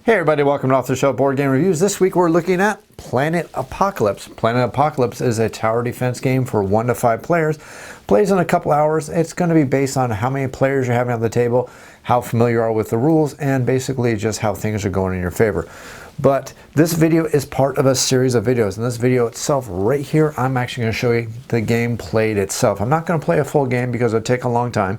Hey everybody, welcome to Off the Shelf Board Game Reviews. This week we're looking at Planet Apocalypse. Planet Apocalypse is a tower defense game for 1 to 5 players. Plays in a couple hours. It's going to be based on how many players you're having on the table, how familiar you are with the rules, and basically just how things are going in your favor. But this video is part of a series of videos. In this video itself, right here, I'm actually going to show you the game played itself. I'm not going to play a full game because it would take a long time,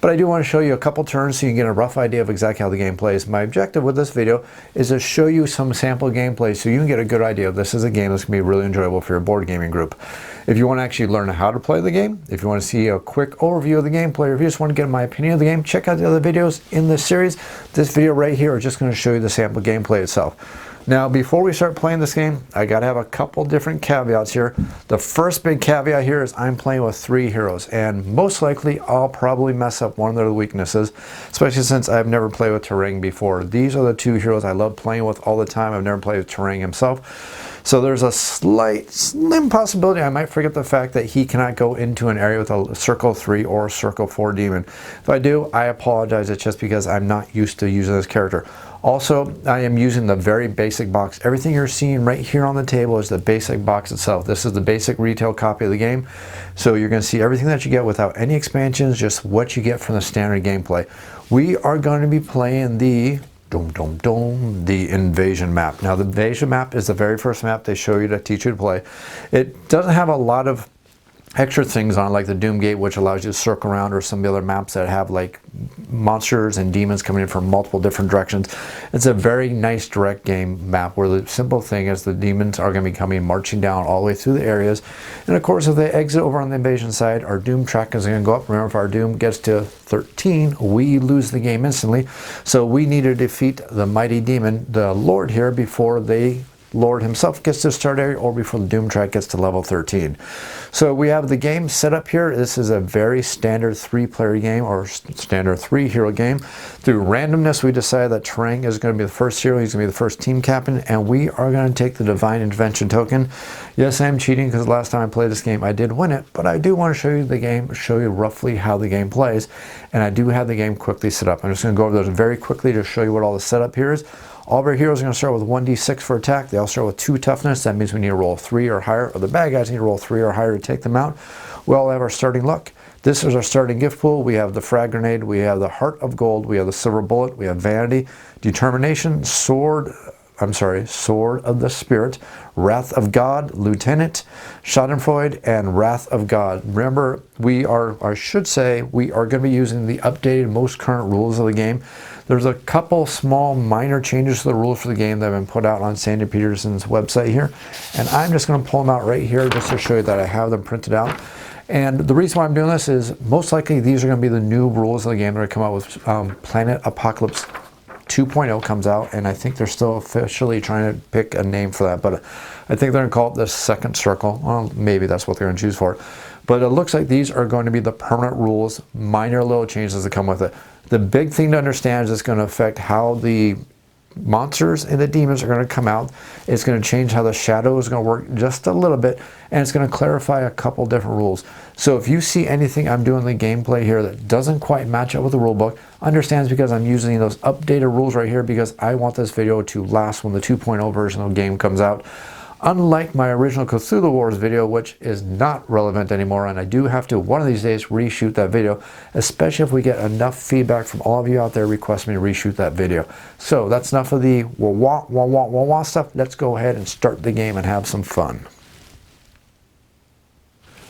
but I do want to show you a couple turns so you can get a rough idea of exactly how the game plays. My objective with this video is to show you some sample gameplay so you can get a good idea of this is a game that's going to be really enjoyable for your board gaming group. If you want to actually learn how to play the game, if you want to see a quick overview of the gameplay, or if you just want to get my opinion of the game, check out the other videos in this series. This video right here is just going to show you the sample gameplay itself. Now, before we start playing this game, I got to have a couple different caveats here. The first big caveat here is I'm playing with 3 heroes, and most likely I'll probably mess up one of their weaknesses, especially since I've never played with Terang before. These are the 2 heroes I love playing with all the time. I've never played with Terang himself. So there's a slim possibility I might forget the fact that he cannot go into an area with a circle 3 or circle 4 demon. If I do, I apologize. It's just because I'm not used to using this character. Also, I am using the very basic box. Everything you're seeing right here on the table is the basic box itself. This is the basic retail copy of the game. So you're going to see everything that you get without any expansions, just what you get from the standard gameplay. We are going to be playing the invasion map. Now, the invasion map is the very first map they show you to teach you to play. It doesn't have a lot of extra things on, like the Doom Gate, which allows you to circle around, or some of the other maps that have like monsters and demons coming in from multiple different directions. It's a very nice direct game map where the simple thing is the demons are going to be coming marching down all the way through the areas. And of course, if they exit over on the invasion side, our Doom track is going to go up. Remember, if our Doom gets to 13, we lose the game instantly. So we need to defeat the mighty demon, the Lord here, before the Lord himself gets to start area, or before the Doom track gets to level 13. So we have the game set up here. This is a very standard 3-player game, or standard 3-hero game. Through randomness, we decided that Terang is going to be the first hero. He's going to be the first team captain, and we are going to take the Divine Intervention token. Yes, I'm cheating because the last time I played this game, I did win it, but I do want to show you the game, show you roughly how the game plays, and I do have the game quickly set up. I'm just going to go over those very quickly to show you what all the setup here is. All of our heroes are going to start with 1d6 for attack. They all start with 2 toughness. That means we need to roll 3 or higher, or the bad guys need to roll 3 or higher to take them out. We all have our starting luck. This is our starting gift pool. We have the frag grenade, we have the heart of gold, we have the silver bullet, we have vanity, determination, sword of the spirit, wrath of God, lieutenant, schadenfreude, and wrath of God. Remember, we are going to be using the updated, most current rules of the game. There's a couple small minor changes to the rules for the game that have been put out on Sandy Petersen's website here, and I'm just going to pull them out right here just to show you that I have them printed out. And the reason why I'm doing this is most likely these are going to be the new rules of the game that are come out with Planet Apocalypse 2.0 comes out, and I think they're still officially trying to pick a name for that, but I think they're going to call it the second circle. Well, maybe that's what they're going to choose for. But it looks like these are going to be the permanent rules, minor little changes that come with it. The big thing to understand is it's going to affect how the monsters and the demons are going to come out. It's going to change how the shadow is going to work just a little bit, and it's going to clarify a couple different rules. So if you see anything I'm doing in the gameplay here that doesn't quite match up with the rule book, understand it's because I'm using those updated rules right here because I want this video to last when the 2.0 version of the game comes out. Unlike my original Cthulhu Wars video, which is not relevant anymore, and I do have to one of these days reshoot that video, especially if we get enough feedback from all of you out there requesting me to reshoot that video. So that's enough of the wah stuff. Let's go ahead and start the game and have some fun.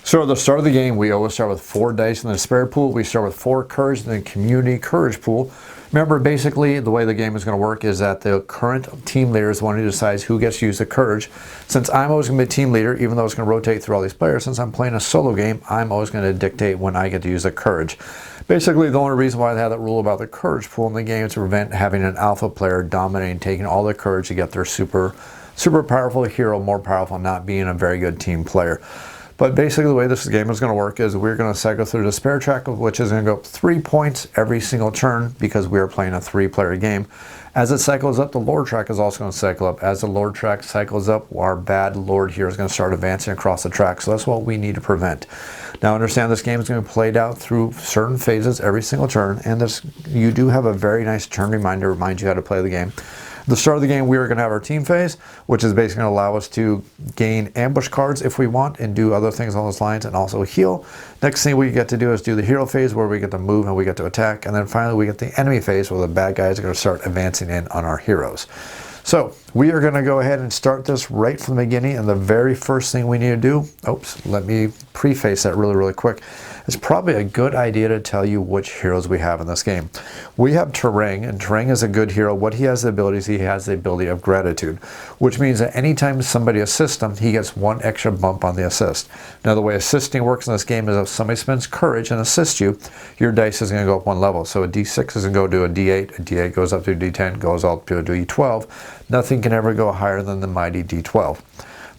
So at the start of the game, we always start with 4 dice in the despair pool. We start with 4 courage in the community courage pool. Remember, basically, the way the game is going to work is that the current team leader is the one who decides who gets to use the courage. Since I'm always going to be team leader, even though it's going to rotate through all these players, since I'm playing a solo game, I'm always going to dictate when I get to use the courage. Basically, the only reason why they have that rule about the courage pool in the game is to prevent having an alpha player dominating, taking all the courage to get their super powerful hero more powerful, not being a very good team player. But basically the way this game is going to work is we're going to cycle through the despair track, which is going to go up 3 points every single turn because we are playing a 3-player game. As it cycles up, the Lord track is also going to cycle up. As the Lord track cycles up, our bad Lord here is going to start advancing across the track. So that's what we need to prevent. Now understand this game is going to be played out through certain phases every single turn, and you do have a very nice turn reminder to remind you how to play the game. At the start of the game, we are going to have our team phase, which is basically going to allow us to gain ambush cards if we want and do other things along those lines and also heal. Next thing we get to do is do the hero phase where we get to move and we get to attack. And then finally we get the enemy phase where the bad guys are going to start advancing in on our heroes. So we are going to go ahead and start this right from the beginning, and the very first thing we need to do, let me preface that really quick. It's probably a good idea to tell you which heroes we have in this game. We have Terang, and Terang is a good hero. What he has the ability is he has the ability of gratitude, which means that anytime somebody assists him, he gets one extra bump on the assist. Now the way assisting works in this game is if somebody spends courage and assists you, your dice is going to go up one level. So a D6 is going to go to a D8, a D8 goes up to a D10, goes up to a D12. Nothing can ever go higher than the mighty D12.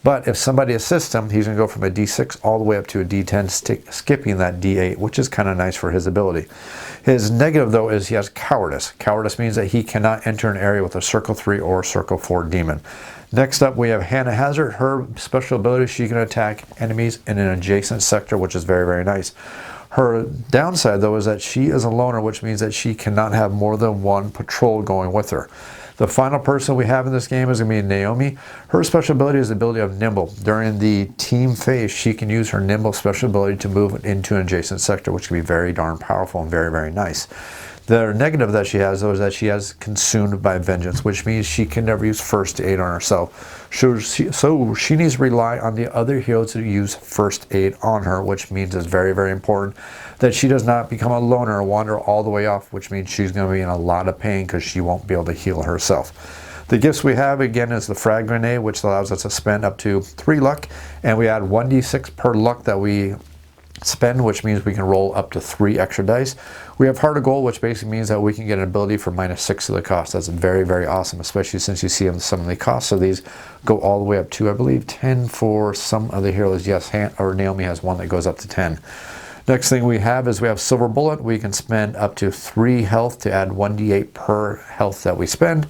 But if somebody assists him, he's going to go from a D6 all the way up to a D10, skipping that D8, which is kind of nice for his ability. His negative, though, is he has cowardice. Cowardice means that he cannot enter an area with a Circle 3 or Circle 4 demon. Next up, we have Hannah Hazard. Her special ability, she can attack enemies in an adjacent sector, which is very nice. Her downside, though, is that she is a loner, which means that she cannot have more than one patrol going with her. The final person we have in this game is going to be Naomi. Her special ability is the ability of Nimble. During the team phase, she can use her Nimble special ability to move into an adjacent sector, which can be very darn powerful and very nice. The negative that she has, though, is that she has Consumed by Vengeance, which means she can never use First Aid on herself. So she needs to rely on the other heroes to use First Aid on her, which means it's very important that she does not become a loner or wander all the way off, which means she's going to be in a lot of pain because she won't be able to heal herself. The gifts we have, again, is the Frag Grenade, which allows us to spend up to 3 luck, and we add 1d6 per luck that we spend, which means we can roll up to 3 extra dice. We have Heart of Gold, which basically means that we can get an ability for -6 of the cost. That's very awesome, especially since you see some of the costs of these go all the way up to, I believe, 10 for some of the heroes. Yes, Naomi has one that goes up to 10. Next thing we have is we have Silver Bullet. We can spend up to 3 health to add 1d8 per health that we spend.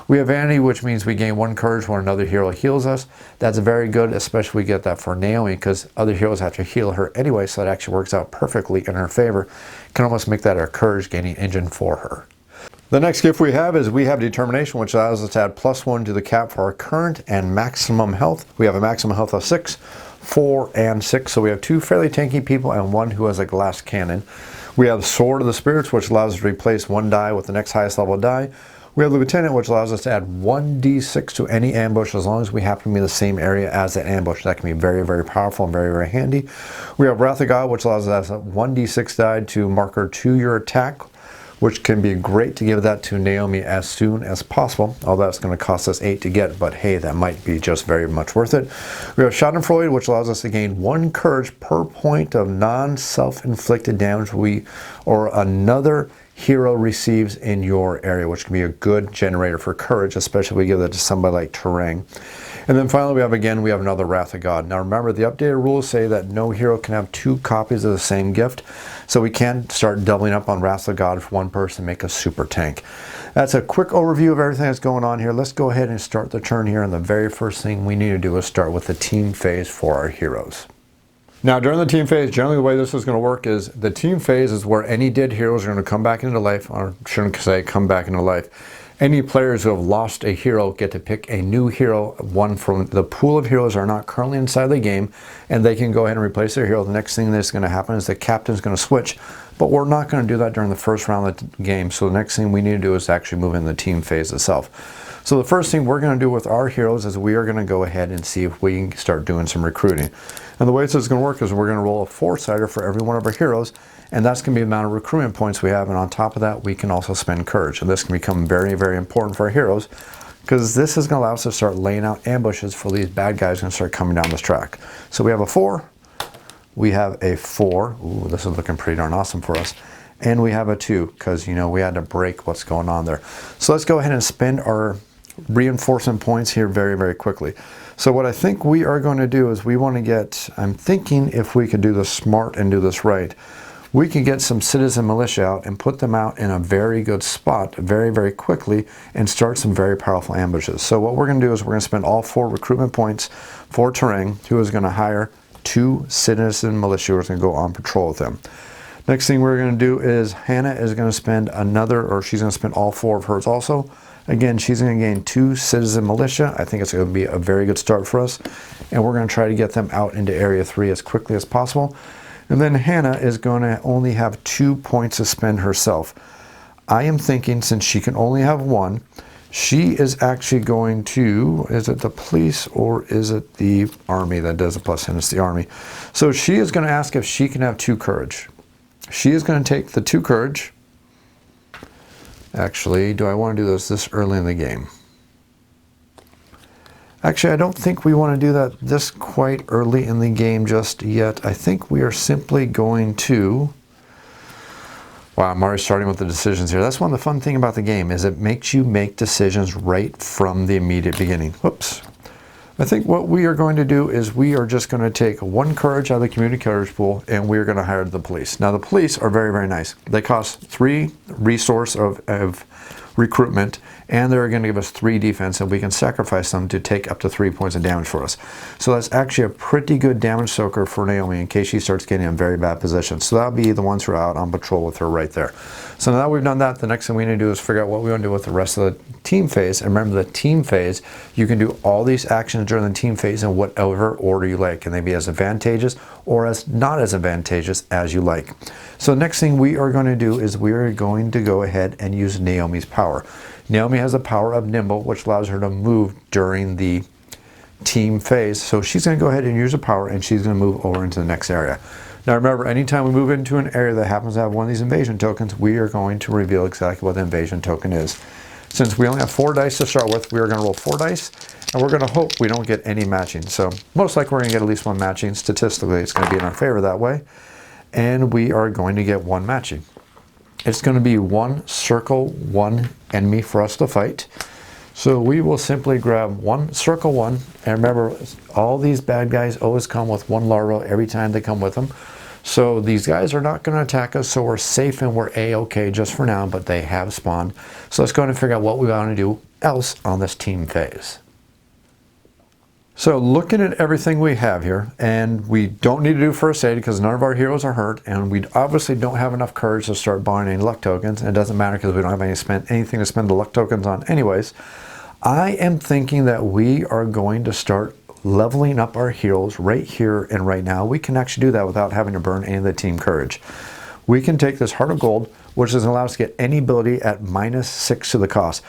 We have Vanity, which means we gain 1 courage when another hero heals us. That's very good, especially we get that for Naomi, because other heroes have to heal her anyway, so that actually works out perfectly in her favor. Can almost make that our courage gaining engine for her. The next gift we have is we have Determination, which allows us to add +1 to the cap for our current and maximum health. We have a maximum health of 6, 4, and 6, so we have 2 fairly tanky people and 1 who has a glass cannon. We have Sword of the Spirits, which allows us to replace 1 die with the next highest level die. We have the Lieutenant, which allows us to add 1d6 to any ambush as long as we happen to be in the same area as that ambush. That can be very powerful and very handy. We have Wrath of God, which allows us to add 1d6 die to marker to your attack, which can be great to give that to Naomi as soon as possible. Although that's going to cost us 8 to get, but hey, that might be just very much worth it. We have Schadenfreude, which allows us to gain 1 courage per point of non-self-inflicted damage or another hero receives in your area, which can be a good generator for courage, especially if we give that to somebody like Terang. And then finally we have another Wrath of God. Now remember, the updated rules say that no hero can have 2 copies of the same gift, so we can't start doubling up on Wrath of God for one person and make a super tank. That's a quick overview of everything that's going on here. Let's go ahead and start the turn here, and the very first thing we need to do is start with the team phase for our heroes. Now, during the team phase, generally the way this is going to work is the team phase is where any dead heroes are going to come back into life, or I shouldn't say come back into life. Any players who have lost a hero get to pick a new hero, one from the pool of heroes are not currently inside the game, and they can go ahead and replace their hero. The next thing that's going to happen is the captain's going to switch, but we're not going to do that during the first round of the game, so the next thing we need to do is actually move in the team phase itself. So the first thing we're going to do with our heroes is we are going to go ahead and see if we can start doing some recruiting. And the way this is going to work is we're going to roll a 4-sider for every one of our heroes, and that's going to be the amount of recruitment points we have, and on top of that we can also spend courage. And this can become very important for our heroes, because this is going to allow us to start laying out ambushes for these bad guys going to start coming down this track. So we have a 4, we have a 4, ooh, this is looking pretty darn awesome for us, and we have a 2, because you know we had to break what's going on there. So let's go ahead and spend our reinforcement points here very quickly. So what I think we are going to do is we want to get, I'm thinking if we could do this smart and do this right, we can get some citizen militia out and put them out in a very good spot very quickly and start some very powerful ambushes. So what we're going to do is we're going to spend all 4 recruitment points for Terang, who is going to hire 2 citizen militia who are going to go on patrol with them. Next thing we're going to do is Hannah is going to spend she's going to spend all 4 of hers also. Again, she's going to gain 2 citizen militia. I think it's going to be a very good start for us. And we're going to try to get them out into Area 3 as quickly as possible. And then Hannah is going to only have 2 points to spend herself. I am thinking, since she can only have 1, she is actually going to, is it the police or is it the army that does the plus? And it's the army. So she is going to ask if she can have 2 courage. She is going to take the 2 courage. Actually, do I want to do this early in the game? Actually, I don't think we want to do that this quite early in the game just yet. I think we are simply going to... Wow, I'm already starting with the decisions here. That's one of the fun things about the game, is it makes you make decisions right from the immediate beginning. Whoops. I think what we are going to do is we are just going to take 1 courage out of the community courage pool, and we're going to hire the police. Now, the police are very, very nice. They cost 3 resource of recruitment, and they're going to give us 3 defense, and we can sacrifice them to take up to 3 points of damage for us. So that's actually a pretty good damage soaker for Naomi in case she starts getting in very bad positions. So that'll be the ones who are out on patrol with her right there. So now that we've done that, the next thing we need to do is figure out what we want to do with the rest of the team phase. And remember, the team phase, you can do all these actions during the team phase in whatever order you like. And they be as advantageous or as not as advantageous as you like. So the next thing we are going to do is we are going to go ahead and use Naomi's power. Naomi has the power of nimble, which allows her to move during the team phase. So she's going to go ahead and use her power, and she's going to move over into the next area. Now remember, anytime we move into an area that happens to have one of these invasion tokens, we are going to reveal exactly what the invasion token is. Since we only have 4 dice to start with, we are going to roll 4 dice, and we're going to hope we don't get any matching. So most likely we're going to get at least 1 matching. Statistically, it's going to be in our favor that way. And we are going to get 1 matching. It's going to be 1 circle, 1 enemy for us to fight. So we will simply grab 1 circle 1. And remember, all these bad guys always come with 1 larva every time they come with them. So these guys are not going to attack us, so we're safe and we're A-okay just for now, but they have spawned. So let's go ahead and figure out what we want to do else on this team phase. So looking at everything we have here, and we don't need to do first aid because none of our heroes are hurt, and we obviously don't have enough courage to start buying any luck tokens, and it doesn't matter because we don't have anything to spend the luck tokens on anyways. I am thinking that we are going to start leveling up our heroes right here and right now. We can actually do that without having to burn any of the team courage. We can take this Heart of Gold, which doesn't allow us to get any ability at -6 to the cost.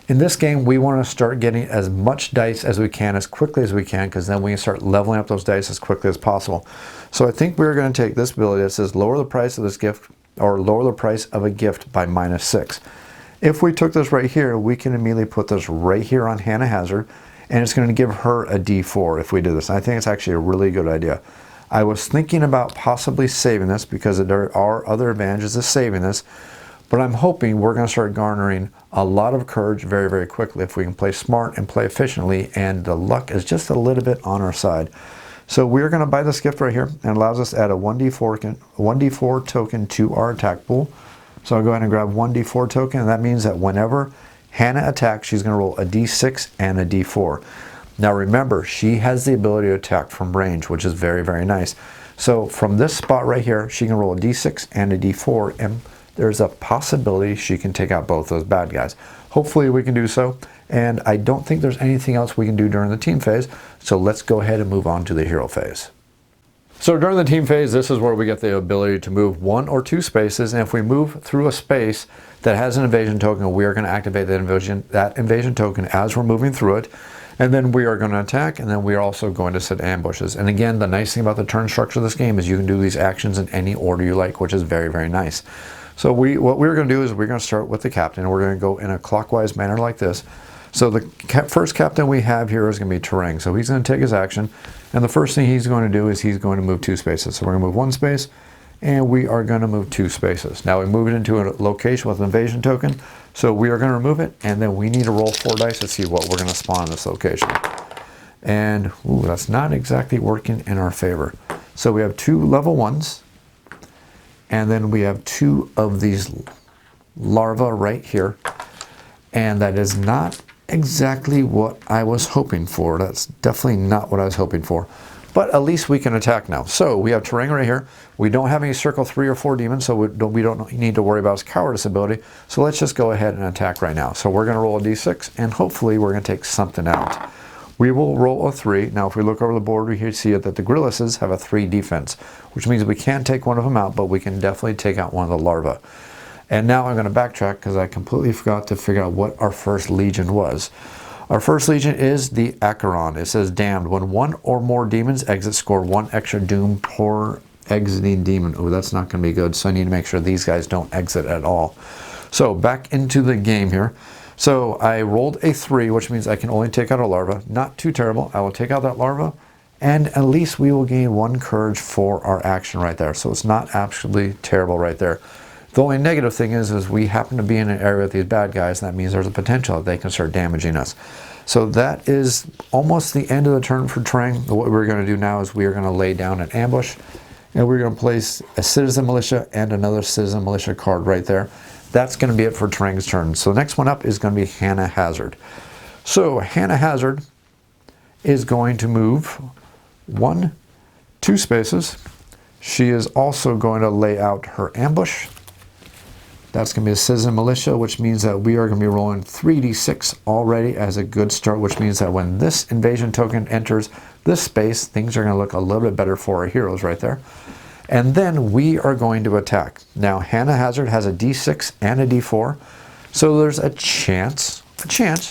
In this game, we want to start getting as much dice as we can, as quickly as we can, because then we can start leveling up those dice as quickly as possible. So I think we're going to take this ability that says lower the price of this gift, or lower the price of a gift by -6. If we took this right here, we can immediately put this right here on Hannah Hazard, and it's going to give her a D4 if we do this. I think it's actually a really good idea. I was thinking about possibly saving this because there are other advantages to saving this, but I'm hoping we're going to start garnering a lot of courage very, very quickly if we can play smart and play efficiently, and the luck is just a little bit on our side. So we're going to buy this gift right here, and it allows us to add a 1d4 token to our attack pool. So I'll go ahead and grab 1d4 token, and that means that whenever Hannah attacks, she's going to roll a d6 and a d4. Now remember, she has the ability to attack from range, which is very, very nice. So from this spot right here, she can roll a d6 and a d4, and there's a possibility she can take out both those bad guys. Hopefully we can do so, and I don't think there's anything else we can do during the team phase, so let's go ahead and move on to the hero phase. So during the team phase, this is where we get the ability to move 1 or 2 spaces, and if we move through a space that has an invasion token, we are going to activate that invasion token as we're moving through it, and then we are going to attack, and then we are also going to set ambushes. And again, the nice thing about the turn structure of this game is you can do these actions in any order you like, which is very, very nice. So what we're going to do is we're going to start with the captain, and we're going to go in a clockwise manner like this. So the first captain we have here is going to be Terang. So he's going to take his action, and the first thing he's going to do is he's going to move 2 spaces. So we're going to move 1 space, and we are going to move 2 spaces. Now we move it into a location with an invasion token, so we are going to remove it, and then we need to roll 4 dice to see what we're going to spawn in this location. And ooh, that's not exactly working in our favor. So we have 2 level 1s, and then we have 2 of these larvae right here, and that is not exactly what I was hoping for. That's definitely not what I was hoping for. But at least we can attack now. So we have terrain right here. We don't have any circle 3 or 4 demons, so we don't need to worry about his cowardice ability. So let's just go ahead and attack right now. So we're going to roll a d6, and hopefully we're going to take something out. We will roll a 3. Now if we look over the board, we see that the gorillas have a 3 defense, which means we can't take one of them out, but we can definitely take out one of the larvae. And now I'm going to backtrack because I completely forgot to figure out what our first legion was. Our first legion is the Acheron. It says, damned. When 1 or more demons exit, score 1 extra doom per exiting demon. Oh, that's not going to be good. So I need to make sure these guys don't exit at all. So back into the game here. So I rolled a 3, which means I can only take out a larva. Not too terrible. I will take out that larva, and at least we will gain 1 courage for our action right there. So it's not absolutely terrible right there. The only negative thing is we happen to be in an area with these bad guys, and that means there's a potential that they can start damaging us. So that is almost the end of the turn for terrain. What we're going to do now is we are going to lay down an ambush, and we're going to place a citizen militia and another citizen militia card right there. That's going to be it for terrain's turn. So the next one up is going to be Hannah Hazard. So Hannah Hazard is going to move 1, 2 spaces. She is also going to lay out her ambush. That's going to be a citizen militia, which means that we are going to be rolling 3d6 already as a good start, which means that when this invasion token enters this space, things are going to look a little bit better for our heroes right there. And then we are going to attack. Now, Hannah Hazard has a d6 and a d4, so there's a chance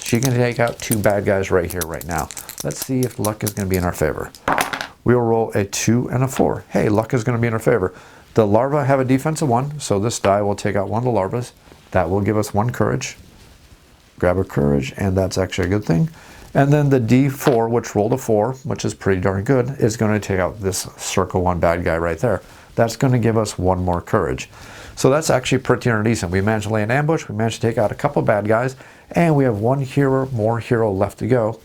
she can take out 2 bad guys right here, right now. Let's see if luck is going to be in our favor. We'll roll a 2 and a 4. Hey, luck is going to be in our favor. The larvae have a defense of 1, so this die will take out one of the larvae. That will give us 1 courage. Grab a courage, and that's actually a good thing. And then the d4, which rolled a 4, which is pretty darn good, is going to take out this circle 1 bad guy right there. That's going to give us 1 more courage. So that's actually pretty darn decent. We managed to lay an ambush, we managed to take out a couple bad guys, and we have 1 more hero left to go.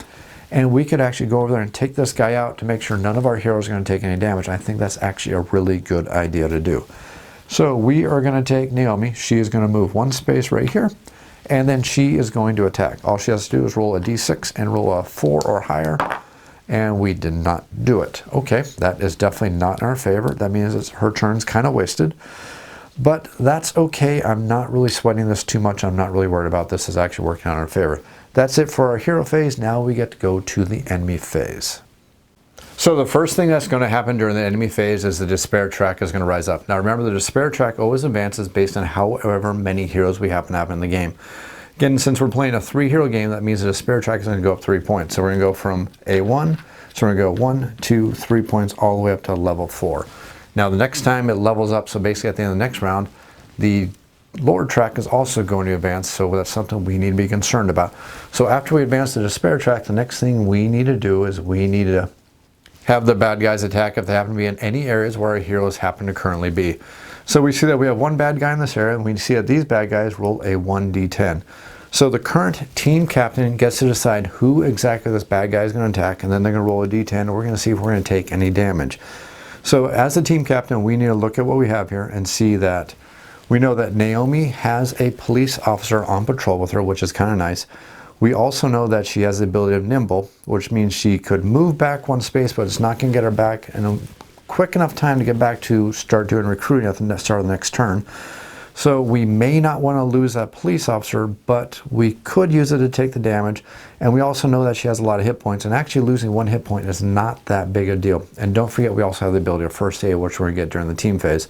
And we could actually go over there and take this guy out to make sure none of our heroes are going to take any damage. I think that's actually a really good idea to do. So we are going to take Naomi. She is going to move 1 space right here, and then she is going to attack. All she has to do is roll a d6 and roll a 4 or higher, and we did not do it. Okay, that is definitely not in our favor. That means her turn's kind of wasted. But that's okay. I'm not really sweating this too much. I'm not really worried about this. It's actually working out in our favor. That's it for our hero phase. Now we get to go to the enemy phase. So the first thing that's going to happen during the enemy phase is the despair track is going to rise up. Now remember, the despair track always advances based on however many heroes we happen to have in the game. Again, since we're playing a 3-hero game, that means the despair track is going to go up 3 points. So we're going to go from A1, so we're going to go 1, 2, 3 points all the way up to level 4. Now the next time it levels up, so basically at the end of the next round, the lower track is also going to advance, so that's something we need to be concerned about. So after we advance the despair track, the next thing we need to do is we need to have the bad guys attack if they happen to be in any areas where our heroes happen to currently be. So we see that we have 1 bad guy in this area, and we see that these bad guys roll a 1d10. So the current team captain gets to decide who exactly this bad guy is going to attack, and then they're going to roll a d10, and we're going to see if we're going to take any damage. So as the team captain, we need to look at what we have here and see that we know that Naomi has a police officer on patrol with her, which is kind of nice. We also know that she has the ability of nimble, which means she could move back 1 space, but it's not going to get her back in a quick enough time to get back to start doing recruiting at the start of the next turn. So we may not want to lose that police officer, but we could use it to take the damage. And we also know that she has a lot of hit points, and actually losing 1 hit point is not that big a deal. And don't forget, we also have the ability of first aid, which we're going to get during the team phase.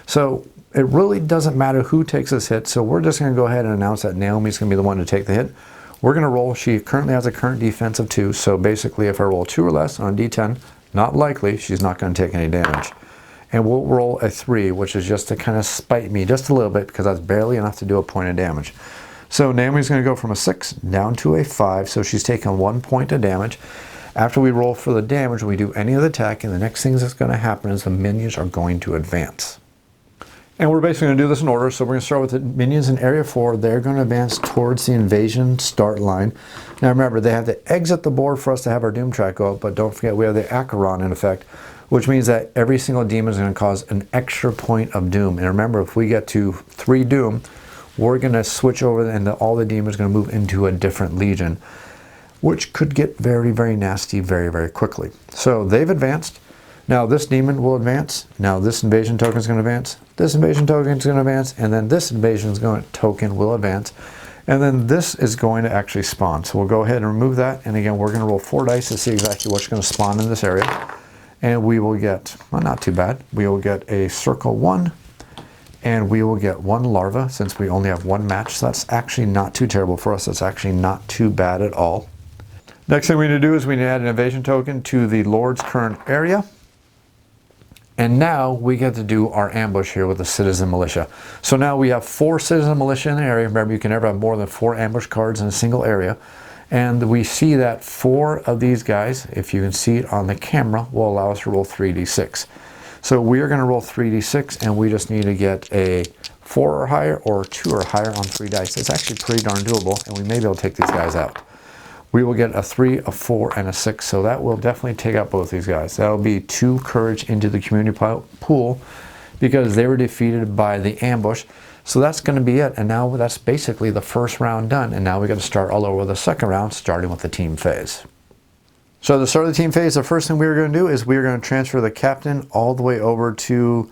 So it really doesn't matter who takes this hit, so we're just going to go ahead and announce that Naomi's going to be the one to take the hit. We're going to roll. She currently has a current defense of 2, so basically if I roll 2 or less on a d10, not likely, she's not going to take any damage. And we'll roll a 3, which is just to kind of spite me just a little bit, because that's barely enough to do a point of damage. So Naomi's going to go from a 6 down to a 5, so she's taken 1 point of damage. After we roll for the damage, we do any of the attack, and the next thing that's going to happen is the minions are going to advance. And we're basically going to do this in order, so we're going to start with the minions in Area 4. They're going to advance towards the invasion start line. Now remember, they have to exit the board for us to have our doom track go up, but don't forget we have the Acheron in effect, which means that every single demon is going to cause an extra point of doom. And remember, if we get to 3 doom, we're going to switch over and all the demons are going to move into a different legion. which could get very, very nasty very, very quickly. So they've advanced. Now this demon will advance. Now this invasion token is going to advance. This invasion token is going to advance. And then this invasion token will advance. And then this is going to actually spawn. So we'll go ahead and remove that. And again, we're going to roll 4 dice to see exactly what's going to spawn in this area. And we will get, well, not too bad. We will get a circle 1. And we will get 1 larva since we only have 1 match. So that's actually not too terrible for us. That's actually not too bad at all. Next thing we need to do is we need to add an invasion token to the Lord's current area. And now we get to do our ambush here with the citizen militia. So now we have 4 citizen militia in the area. Remember, you can never have more than 4 ambush cards in a single area. And we see that 4 of these guys, if you can see it on the camera, will allow us to roll 3d6. So we are going to roll 3d6, and we just need to get a 4 or higher or 2 or higher on 3 dice. It's actually pretty darn doable, and we may be able to take these guys out. We will get a 3, a 4, and a 6, so that will definitely take out both these guys. That'll be 2 courage into the community pool because they were defeated by the ambush. So that's going to be it, and now that's basically the first round done, and now we got to start all over the second round, starting with the team phase. So at the start of the team phase, the first thing we're going to do is we're going to transfer the captain all the way over to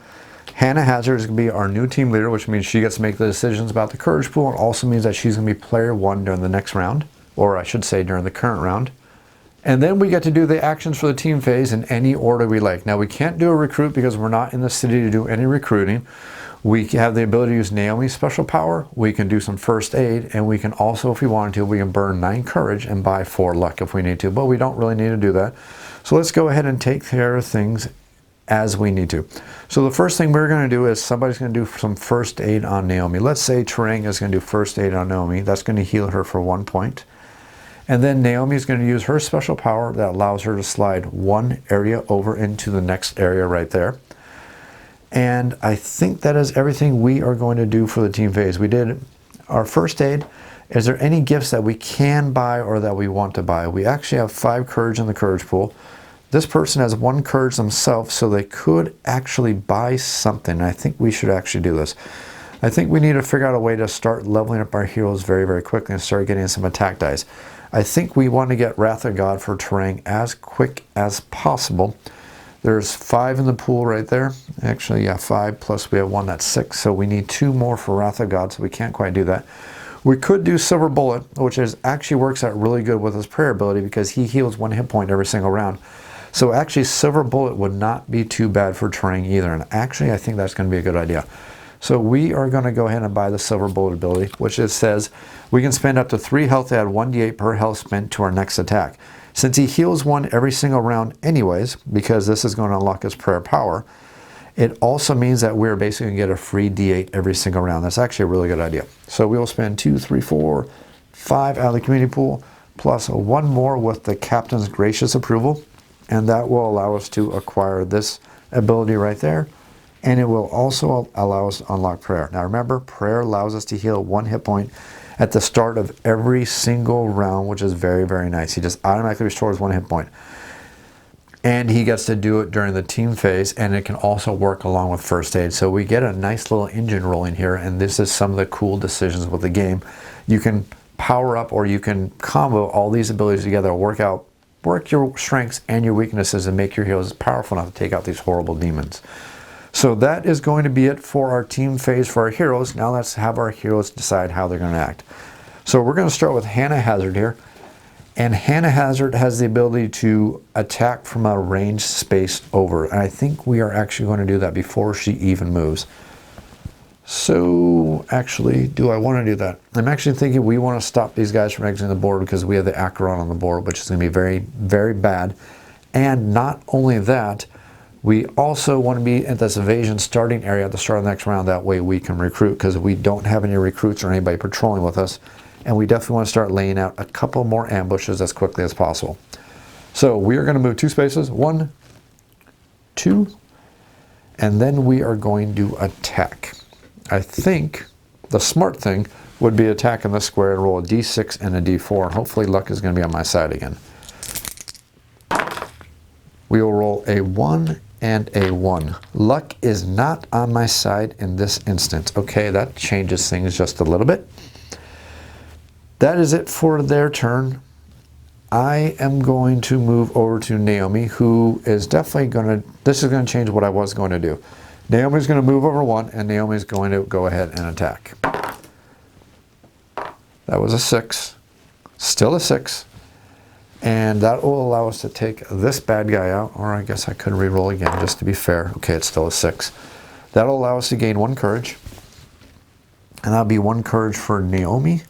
Hannah Hazard is going to be our new team leader, which means she gets to make the decisions about the courage pool, and also means that she's going to be player 1 during the next round. Or I should say during the current round. And then we get to do the actions for the team phase in any order we like. Now we can't do a recruit because we're not in the city to do any recruiting. We have the ability to use Naomi's special power. We can do some first aid, and we can also, if we wanted to, we can burn 9 courage and buy 4 luck if we need to, but we don't really need to do that. So let's go ahead and take care of things as we need to. So the first thing we're going to do is somebody's going to do some first aid on Naomi. Let's say Terang is going to do first aid on Naomi. That's going to heal her for 1 point. And then Naomi is going to use her special power that allows her to slide 1 area over into the next area right there. And I think that is everything we are going to do for the team phase. We did our first aid. Is there any gifts that we can buy or that we want to buy? We actually have 5 courage in the courage pool. This person has 1 courage themselves, so they could actually buy something. I think we should actually do this. I think we need to figure out a way to start leveling up our heroes very, very quickly and start getting some attack dice. I think we want to get Wrath of God for Terang as quick as possible. There's 5 in the pool right there. Actually, yeah, 5, plus we have 1 that's 6, so we need 2 more for Wrath of God, so we can't quite do that. We could do Silver Bullet, which actually works out really good with his prayer ability because he heals 1 hit point every single round. So actually, Silver Bullet would not be too bad for Terang either, and actually, I think that's going to be a good idea. So we are going to go ahead and buy the Silver Bullet ability, which it says we can spend up to 3 health to add 1d8 per health spent to our next attack. Since he heals 1 every single round anyways, because this is going to unlock his prayer power, it also means that we're basically going to get a free d8 every single round. That's actually a really good idea. So we will spend 2, 3, 4, 5 out of the community pool, plus 1 more with the captain's gracious approval, and that will allow us to acquire this ability right there. And it will also allow us to unlock prayer. Now remember, prayer allows us to heal 1 hit point at the start of every single round, which is very, very nice. He just automatically restores 1 hit point. And he gets to do it during the team phase, and it can also work along with first aid. So we get a nice little engine rolling here, and this is some of the cool decisions with the game. You can power up or you can combo all these abilities together, work your strengths and your weaknesses, and make your heroes powerful enough to take out these horrible demons. So that is going to be it for our team phase for our heroes. Now let's have our heroes decide how they're going to act. So we're going to start with Hannah Hazard here. And Hannah Hazard has the ability to attack from a ranged space over. And I think we are actually going to do that before she even moves. So actually, do I want to do that? I'm actually thinking we want to stop these guys from exiting the board because we have the Acheron on the board, which is going to be very, very bad. And not only that, we also want to be at this evasion starting area at the start of the next round. That way we can recruit, because we don't have any recruits or anybody patrolling with us. And we definitely want to start laying out a couple more ambushes as quickly as possible. So we are going to move 2 spaces. 1, 2. And then we are going to attack. I think the smart thing would be attack in the square and roll a d6 and a d4. And hopefully luck is going to be on my side again. We will roll a 1 and a 1. Luck is not on my side in this instance. Okay, that changes things just a little bit. That is it for their turn. I am going to move over to Naomi, who is definitely going to, this is going to change what I was going to do. Naomi's going to move over 1, and Naomi's going to go ahead and attack. That was a 6. Still a 6. And that will allow us to take this bad guy out, or I guess I could re-roll again just to be fair. Okay, it's still a 6. That'll allow us to gain 1 courage. And that'll be 1 courage for Naomi.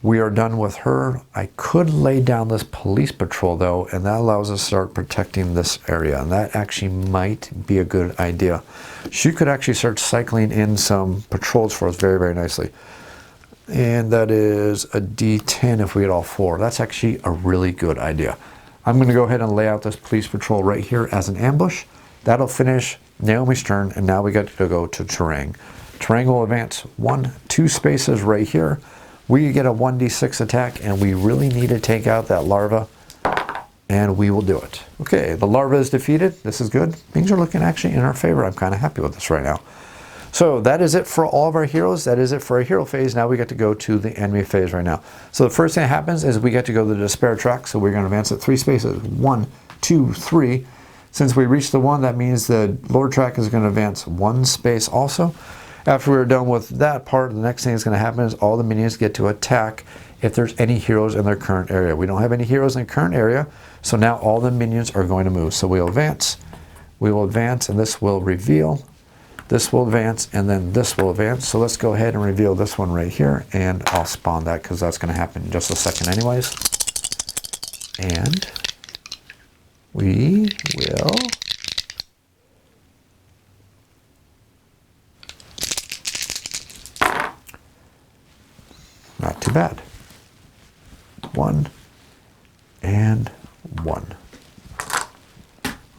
We are done with her. I could lay down this police patrol though, and that allows us to start protecting this area. And that actually might be a good idea. She could actually start cycling in some patrols for us very, very nicely. And that is a D10 if we get all 4. That's actually a really good idea. I'm going to go ahead and lay out this police patrol right here as an ambush. That'll finish Naomi's turn, and now we get to go to Terang. Terang will advance 1, 2 spaces right here. We get a 1d6 attack, and we really need to take out that larva, and we will do it. Okay, the larva is defeated. This is good. Things are looking actually in our favor. I'm kind of happy with this right now. So that is it for all of our heroes. That is it for our hero phase. Now we get to go to the enemy phase right now. So the first thing that happens is we get to go to the despair track. So we're going to advance it 3 spaces. 1, 2, 3. Since we reached the 1, that means the lower track is going to advance 1 space also. After we're done with that part, the next thing that's going to happen is all the minions get to attack if there's any heroes in their current area. We don't have any heroes in the current area, so now all the minions are going to move. So we'll advance, and this will reveal. This will advance, and then this will advance. So let's go ahead and reveal this one right here, and I'll spawn that because that's going to happen in just a second anyways. And we will... Not too bad. 1 and 1.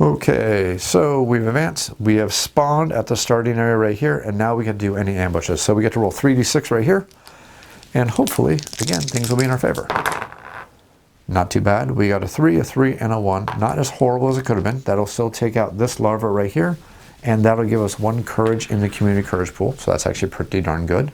Okay, so we've advanced. We have spawned at the starting area right here, and now we can do any ambushes. So we get to roll 3d6 right here, and hopefully, again, things will be in our favor. Not too bad. We got a 3, a 3, and a 1. Not as horrible as it could have been. That'll still take out this larva right here, and that'll give us 1 courage in the community courage pool. So that's actually pretty darn good.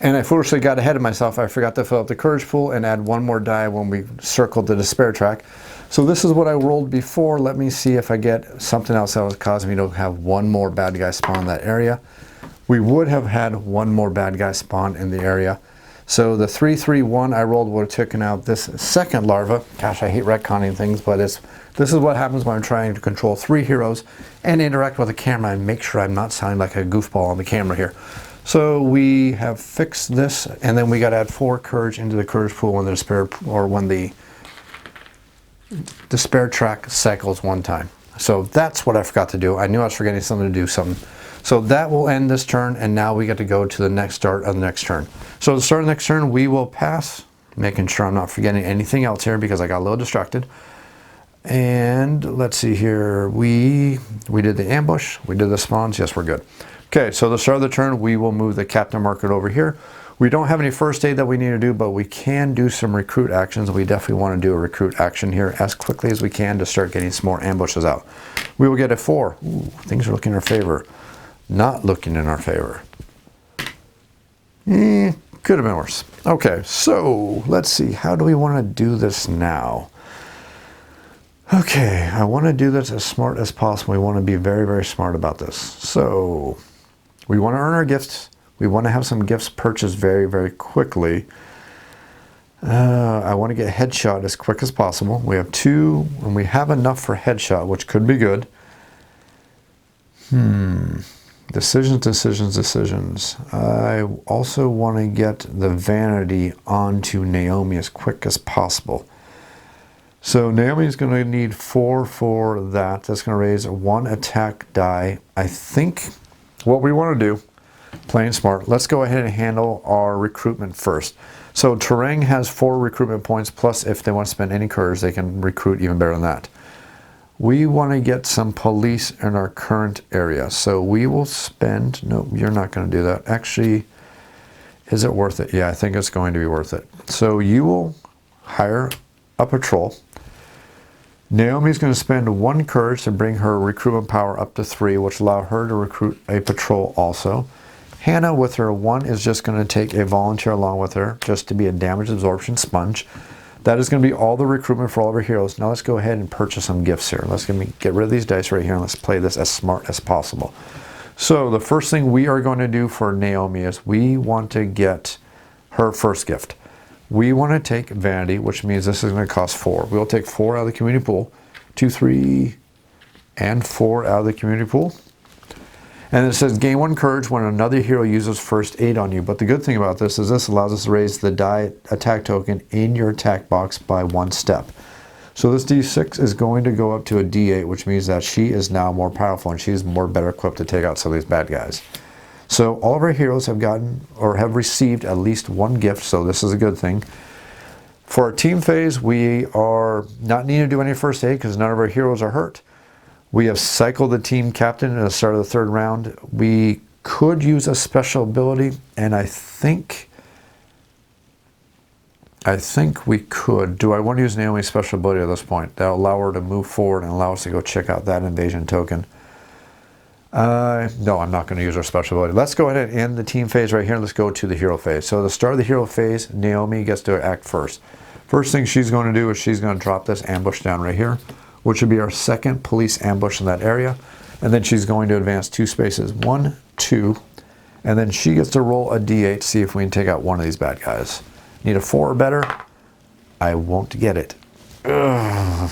And I foolishly got ahead of myself. I forgot to fill up the courage pool and add 1 more die when we circled the despair track. So this is what I rolled before. Let me see if I get something else that was causing me to have 1 more bad guy spawn in that area. We would have had 1 more bad guy spawn in the area. So the 3-3-1 I rolled would have taken out this second larva. Gosh, I hate retconning things, but this is what happens when I'm trying to control 3 heroes and interact with the camera and make sure I'm not sounding like a goofball on the camera here. So we have fixed this, and then we got to add 4 courage into the courage pool when the despair, or when the despair track cycles 1 time. So that's what I forgot to do. I knew I was forgetting something to do something. So that will end this turn, and now we get to go to the next start of the next turn. So to start the next turn, we will pass, making sure I'm not forgetting anything else here because I got a little distracted. And let's see here. We did the ambush. We did the spawns. Yes, we're good. Okay, so the start of the turn, we will move the captain marker over here. We don't have any first aid that we need to do, but we can do some recruit actions. We definitely want to do a recruit action here as quickly as we can to start getting some more ambushes out. We will get a 4. Ooh, things are looking in our favor. Not looking in our favor. Could have been worse. Okay, so let's see. How do we want to do this now? Okay, I want to do this as smart as possible. We want to be very, very smart about this. So we want to earn our gifts. We want to have some gifts purchased very, very quickly. I want to get headshot as quick as possible. We have 2, and we have enough for headshot, which could be good. Decisions. I also want to get the vanity onto Naomi as quick as possible. So Naomi is going to need 4 for that. That's going to raise 1 attack die. I think what we want to do, playing smart, let's go ahead and handle our recruitment first. So Terang has 4 recruitment points, plus if they want to spend any courage, they can recruit even better than that. We want to get some police in our current area. So we will spend, no, you're not going to do that. Actually, is it worth it? Yeah, I think it's going to be worth it. So you will hire a patrol. Naomi's going to spend 1 courage to bring her recruitment power up to 3, which allow her to recruit a patrol also. Hannah, with her 1, is just going to take a volunteer along with her, just to be a damage absorption sponge. That is going to be all the recruitment for all of our heroes. Now let's go ahead and purchase some gifts here. Let's get rid of these dice right here and let's play this as smart as possible. So the first thing we are going to do for Naomi is we want to get her first gift. We want to take Vanity, which means this is going to cost 4. We'll take 4 out of the community pool. 2, 3, and 4 out of the community pool. And it says gain 1 courage when another hero uses first aid on you. But the good thing about this is this allows us to raise the die attack token in your attack box by 1 step. So this D6 is going to go up to a D8, which means that she is now more powerful and she's more better equipped to take out some of these bad guys. So all of our heroes have gotten or have received at least 1 gift, so this is a good thing. For our team phase, we are not needing to do any first aid because none of our heroes are hurt. We have cycled the team captain at the start of the 3rd round. We could use a special ability, and I think we could. Do I want to use Naomi's special ability at this point? That'll allow her to move forward and allow us to go check out that invasion token. No, I'm not going to use our special ability. Let's go ahead and end the team phase right here. Let's go to the hero phase. So at the start of the hero phase, Naomi gets to act first. First thing she's going to do is she's going to drop this ambush down right here, which would be our 2nd police ambush in that area. And then she's going to advance 2 spaces, 1, 2, and then she gets to roll a D8 to see if we can take out one of these bad guys. Need a 4 or better? I won't get it. Ugh,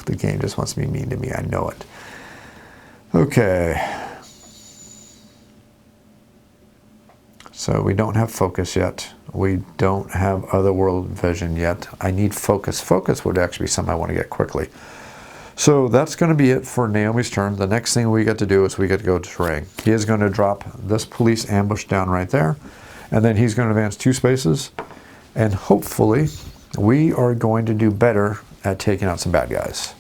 the game just wants to be mean to me, I know it. Okay. So we don't have focus yet. We don't have otherworld vision yet. I need focus. Focus would actually be something I want to get quickly. So that's going to be it for Naomi's turn. The next thing we get to do is we get to go to terrain. He is going to drop this police ambush down right there. And then he's going to advance 2 spaces. And hopefully we are going to do better at taking out some bad guys.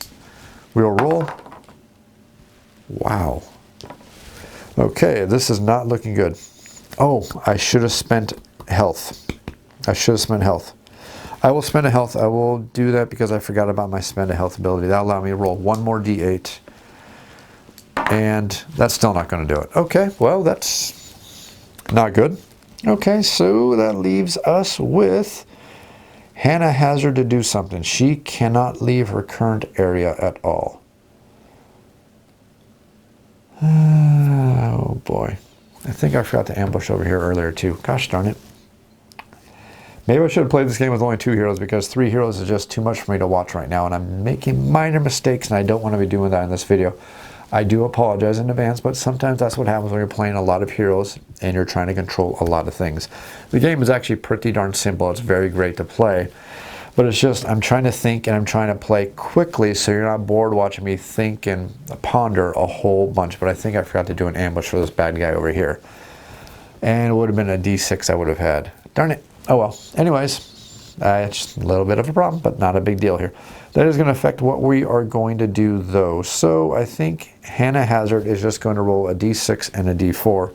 We'll roll. Wow. Okay, this is not looking good. Oh, I should have spent health. I should have spent health. I will spend a health. I will do that because I forgot about my spend a health ability. That'll allow me to roll 1 more D8. And that's still not going to do it. Okay, well, that's not good. Okay, so that leaves us with Hannah Hazard to do something. She cannot leave her current area at all. Oh boy. I think I forgot to ambush over here earlier too. Gosh darn it. Maybe I should have played this game with only 2 heroes because 3 heroes is just too much for me to watch right now and I'm making minor mistakes and I don't want to be doing that in this video. I do apologize in advance, but sometimes that's what happens when you're playing a lot of heroes and you're trying to control a lot of things. The game is actually pretty darn simple. It's very great to play. But it's just, I'm trying to think and I'm trying to play quickly so you're not bored watching me think and ponder a whole bunch. But I think I forgot to do an ambush for this bad guy over here. And it would have been a D6 I would have had. Darn it. Oh well. Anyways, it's a little bit of a problem, but not a big deal here. That is going to affect what we are going to do though. So I think Hannah Hazard is just going to roll a D6 and a D4.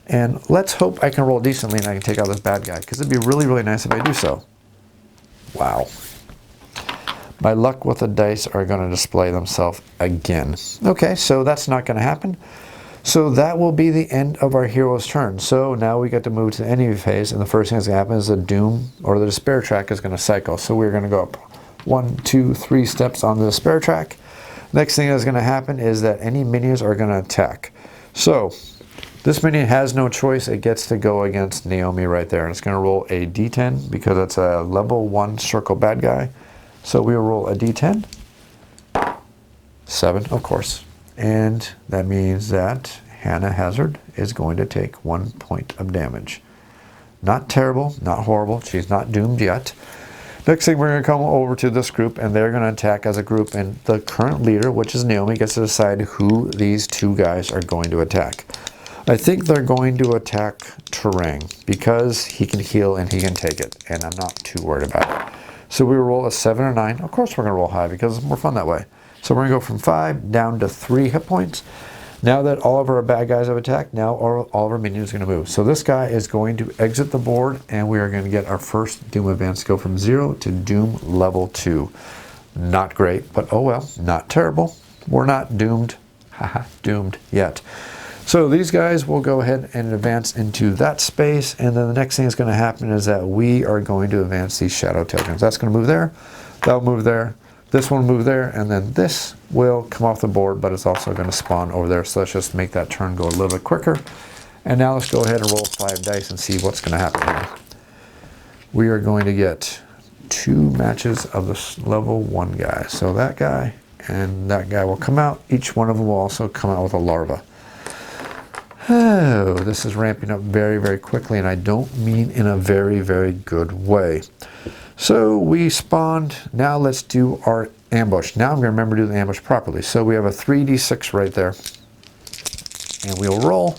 And let's hope I can roll decently and I can take out this bad guy. Because it'd be really, really nice if I do so. Wow. My luck with the dice are going to display themselves again. Okay, so that's not going to happen. So that will be the end of our hero's turn. So now we get to move to the enemy phase, and the first thing that's going to happen is the doom or the despair track is going to cycle. So we're going to go up 1, 2, 3 steps on the despair track. Next thing that's going to happen is that any minions are going to attack. So this minion has no choice. It gets to go against Naomi right there. And it's going to roll a D10 because it's a level 1 circle bad guy. So we will roll a D10. 7, of course. And that means that Hannah Hazard is going to take 1 point of damage. Not terrible, not horrible. She's not doomed yet. Next thing, we're going to come over to this group, and they're going to attack as a group. And the current leader, which is Naomi, gets to decide who these 2 guys are going to attack. I think they're going to attack Terrain because he can heal and he can take it. And I'm not too worried about it. So we roll a 7 or 9. Of course we're going to roll high because it's more fun that way. So we're going to go from 5 down to 3 hit points. Now that all of our bad guys have attacked, now all of our minions are going to move. So this guy is going to exit the board, and we are going to get our first Doom advance. Go from 0 to Doom level 2. Not great, but oh well, not terrible. We're not doomed. Haha, doomed yet. So these guys will go ahead and advance into that space, and then the next thing that's going to happen is that we are going to advance these shadow tokens. That's going to move there, that'll move there, this one will move there, and then this will come off the board, but it's also going to spawn over there. So let's just make that turn go a little bit quicker. And now let's go ahead and roll 5 dice and see what's going to happen here. We are going to get 2 matches of this level 1 guy. So that guy and that guy will come out. Each one of them will also come out with a larva. Oh, this is ramping up very, very quickly, and I don't mean in a very, very good way. So we spawned. Now let's do our ambush. Now I'm going to remember to do the ambush properly. So we have a 3d6 right there, and we'll roll.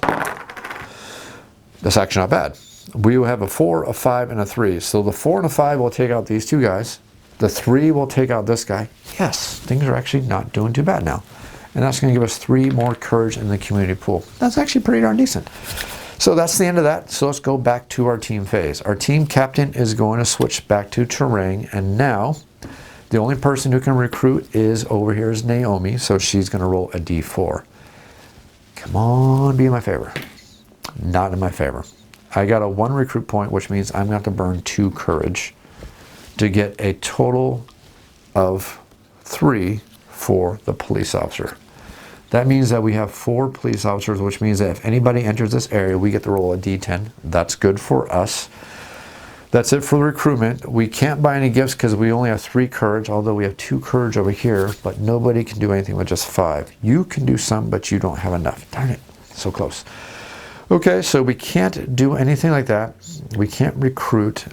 That's actually not bad. We will have a 4, a 5, and a 3. So the 4 and a 5 will take out these 2 guys. The 3 will take out this guy. Yes, things are actually not doing too bad now. And that's going to give us 3 more courage in the community pool. That's actually pretty darn decent. So that's the end of that. So let's go back to our team phase. Our team captain is going to switch back to terrain. And now the only person who can recruit is over here is Naomi. So she's going to roll a d4. Come on, be in my favor. Not in my favor. I got a 1 recruit point, which means I'm going to have to burn 2 courage to get a total of 3 for the police officer. That means that we have 4 police officers, which means that if anybody enters this area, we get to roll a d10. That's good for us. That's it for the recruitment. We can't buy any gifts because we only have 3 courage, although we have 2 courage over here, but nobody can do anything with just 5. You can do some, but you don't have enough. Darn it, so close. Okay, so we can't do anything like that. We can't recruit,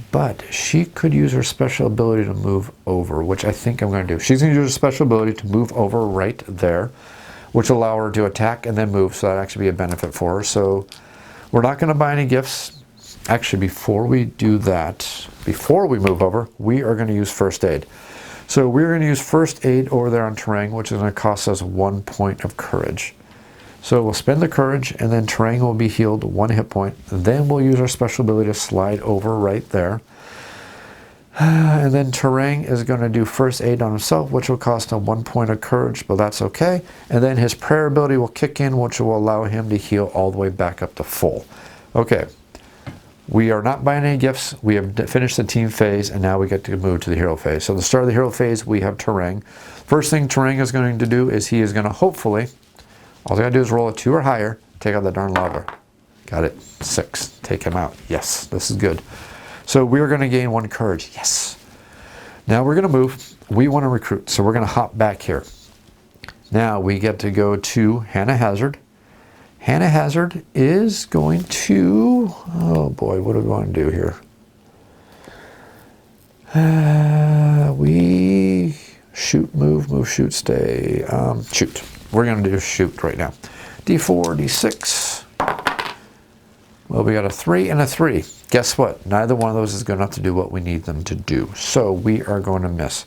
but she could use her special ability to move over, which I think I'm going to do. She's going to use her special ability to move over right there, which will allow her to attack and then move, so that'll actually be a benefit for her. So we're not going to buy any gifts. Actually, before we do that, before we move over, we are going to use first aid. So we're going to use first aid over there on terrain, which is going to cost us 1 point of courage. So we'll spend the courage, and then terrain will be healed 1 hit point. Then we'll use our special ability to slide over right there. And then terrain is going to do first aid on himself, which will cost him 1 point of courage, but that's okay. And then his prayer ability will kick in, which will allow him to heal all the way back up to full. Okay. We are not buying any gifts. We have finished the team phase, and now we get to move to the hero phase. So at the start of the hero phase, we have terrain. First thing terrain is going to do is he is going to hopefully, all I gotta do is roll a 2 or higher, take out the darn lava. Got it. 6. Take him out. Yes, this is good. So we're going to gain 1 courage. Yes. Now we're going to move. We want to recruit, so we're going to hop back here. Now we get to go to Hannah Hazard. Hannah Hazard is going to, oh boy, what do we want to do here? We shoot, move, shoot, stay, shoot. We're going to do shoot right now. D4, D6. Well, we got a 3 and a 3. Guess what? Neither one of those is good enough to do what we need them to do. So we are going to miss.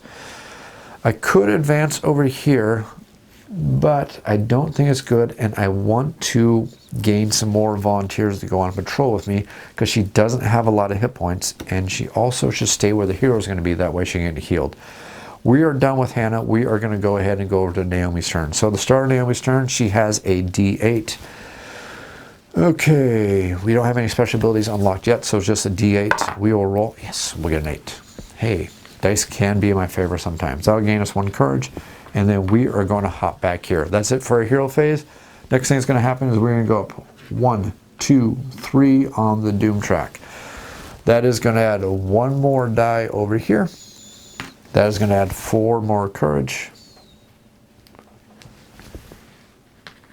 I could advance over here, but I don't think it's good, and I want to gain some more volunteers to go on patrol with me because she doesn't have a lot of hit points, and she also should stay where the hero is going to be. That way she can get healed. We are done with Hannah. We are going to go ahead and go over to Naomi's turn. So the start of Naomi's turn, she has a D8. Okay, we don't have any special abilities unlocked yet, so it's just a D8. We will roll. Yes, we'll get an 8. Hey, dice can be in my favor sometimes. That'll gain us 1 courage, and then we are going to hop back here. That's it for our hero phase. Next thing that's going to happen is we're going to go up 1, 2, 3 on the doom track. That is going to add 1 more die over here. That is going to add 4 more courage.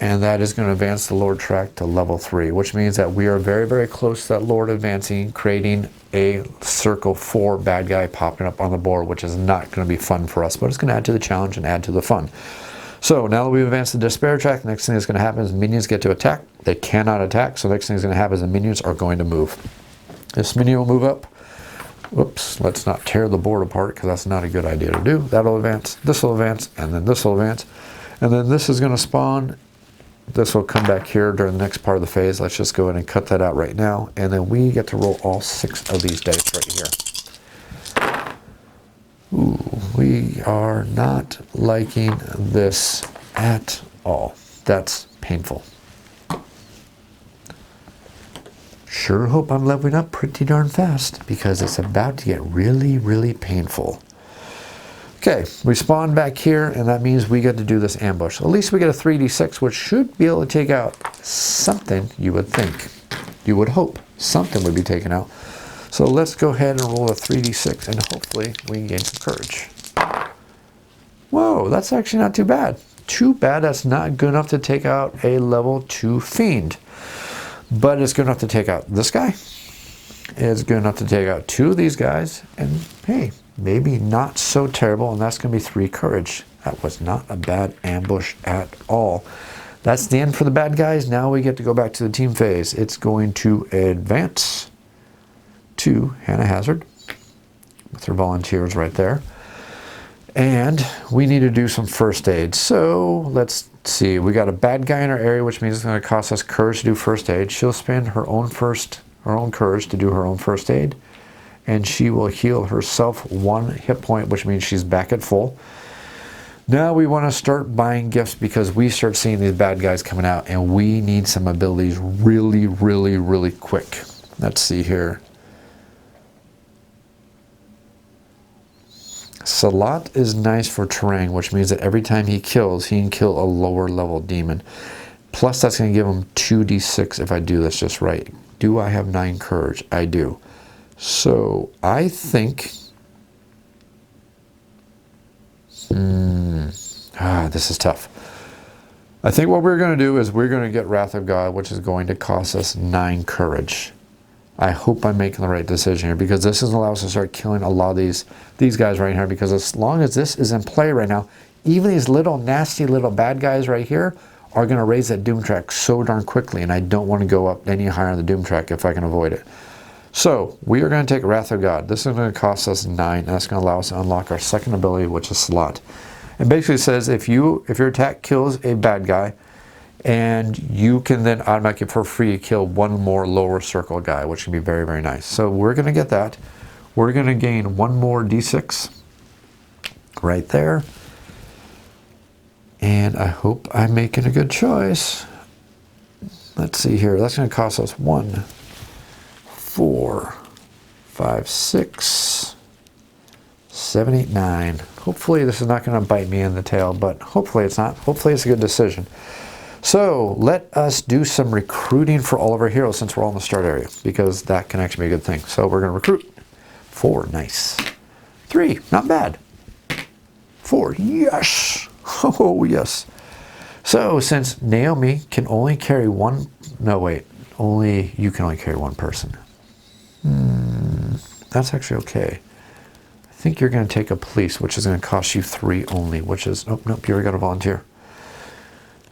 And that is going to advance the Lord track to level 3, which means that we are very, very close to that Lord advancing, creating a circle 4 bad guy popping up on the board, which is not going to be fun for us, but it's going to add to the challenge and add to the fun. So now that we've advanced the despair track, the next thing that's going to happen is minions get to attack. They cannot attack, so the next thing that's going to happen is the minions are going to move. This minion will move up. Whoops, let's not tear the board apart because that's not a good idea to do. That'll advance, this will advance, and then this will advance. And then this is going to spawn. This will come back here during the next part of the phase. Let's just go ahead and cut that out right now. And then we get to roll all 6 of these dice right here. Ooh, we are not liking this at all. That's painful. Sure hope I'm leveling up pretty darn fast because it's about to get really, really painful. Okay, we spawn back here, and that means we get to do this ambush. At least we get a 3d6, which should be able to take out something, you would think. You would hope something would be taken out. So let's go ahead and roll a 3d6, and hopefully we can gain some courage. Whoa, that's actually not too bad. Too bad that's not good enough to take out a level 2 fiend. But it's good enough to take out this guy. It's good enough to take out 2 of these guys, and hey, maybe not so terrible, and that's going to be 3 courage. That was not a bad ambush at all. That's the end for the bad guys. Now we get to go back to the team phase. It's going to advance to Hannah Hazard with her volunteers right there. And we need to do some first aid. So let's see. We got a bad guy in our area, which means it's going to cost us courage to do first aid. She'll spend her own courage to do her own first aid. And she will heal herself 1 hit point, which means she's back at full. Now we want to start buying gifts because we start seeing these bad guys coming out, and we need some abilities really, really, really quick. Let's see here. Salat is nice for terrain, which means that every time he kills, he can kill a lower level demon. Plus that's going to give him 2d6 if I do this just right. Do I have 9 courage? I do. So I think... this is tough. I think what we're going to do is we're going to get Wrath of God, which is going to cost us 9 courage. I hope I'm making the right decision here, because this is allow us to start killing a lot of these guys right here, because as long as this is in play right now, even these little nasty little bad guys right here are going to raise that doom track so darn quickly, and I don't want to go up any higher on the doom track if I can avoid it. So we are going to take Wrath of God. This is going to cost us 9, and that's going to allow us to unlock our second ability, which is Slot. It basically says if your attack kills a bad guy, and you can then automatically for free kill 1 more lower circle guy, which can be very, very nice. So we're going to get that. We're going to gain 1 more d6 right there. And I hope I'm making a good choice. Let's see here. That's going to cost us 1, 4, 5, 6, 7, 8, 9. Hopefully this is not going to bite me in the tail, but hopefully it's not. Hopefully it's a good decision. So let us do some recruiting for all of our heroes since we're all in the start area, because that can actually be a good thing. So we're going to recruit. 4, nice. 3, not bad. 4, yes. Oh, yes. So since Naomi can only carry 1, no wait, you can only carry 1 person. That's actually okay. I think you're going to take a police, which is going to cost you 3 only, which is, oh, nope, you already got a volunteer.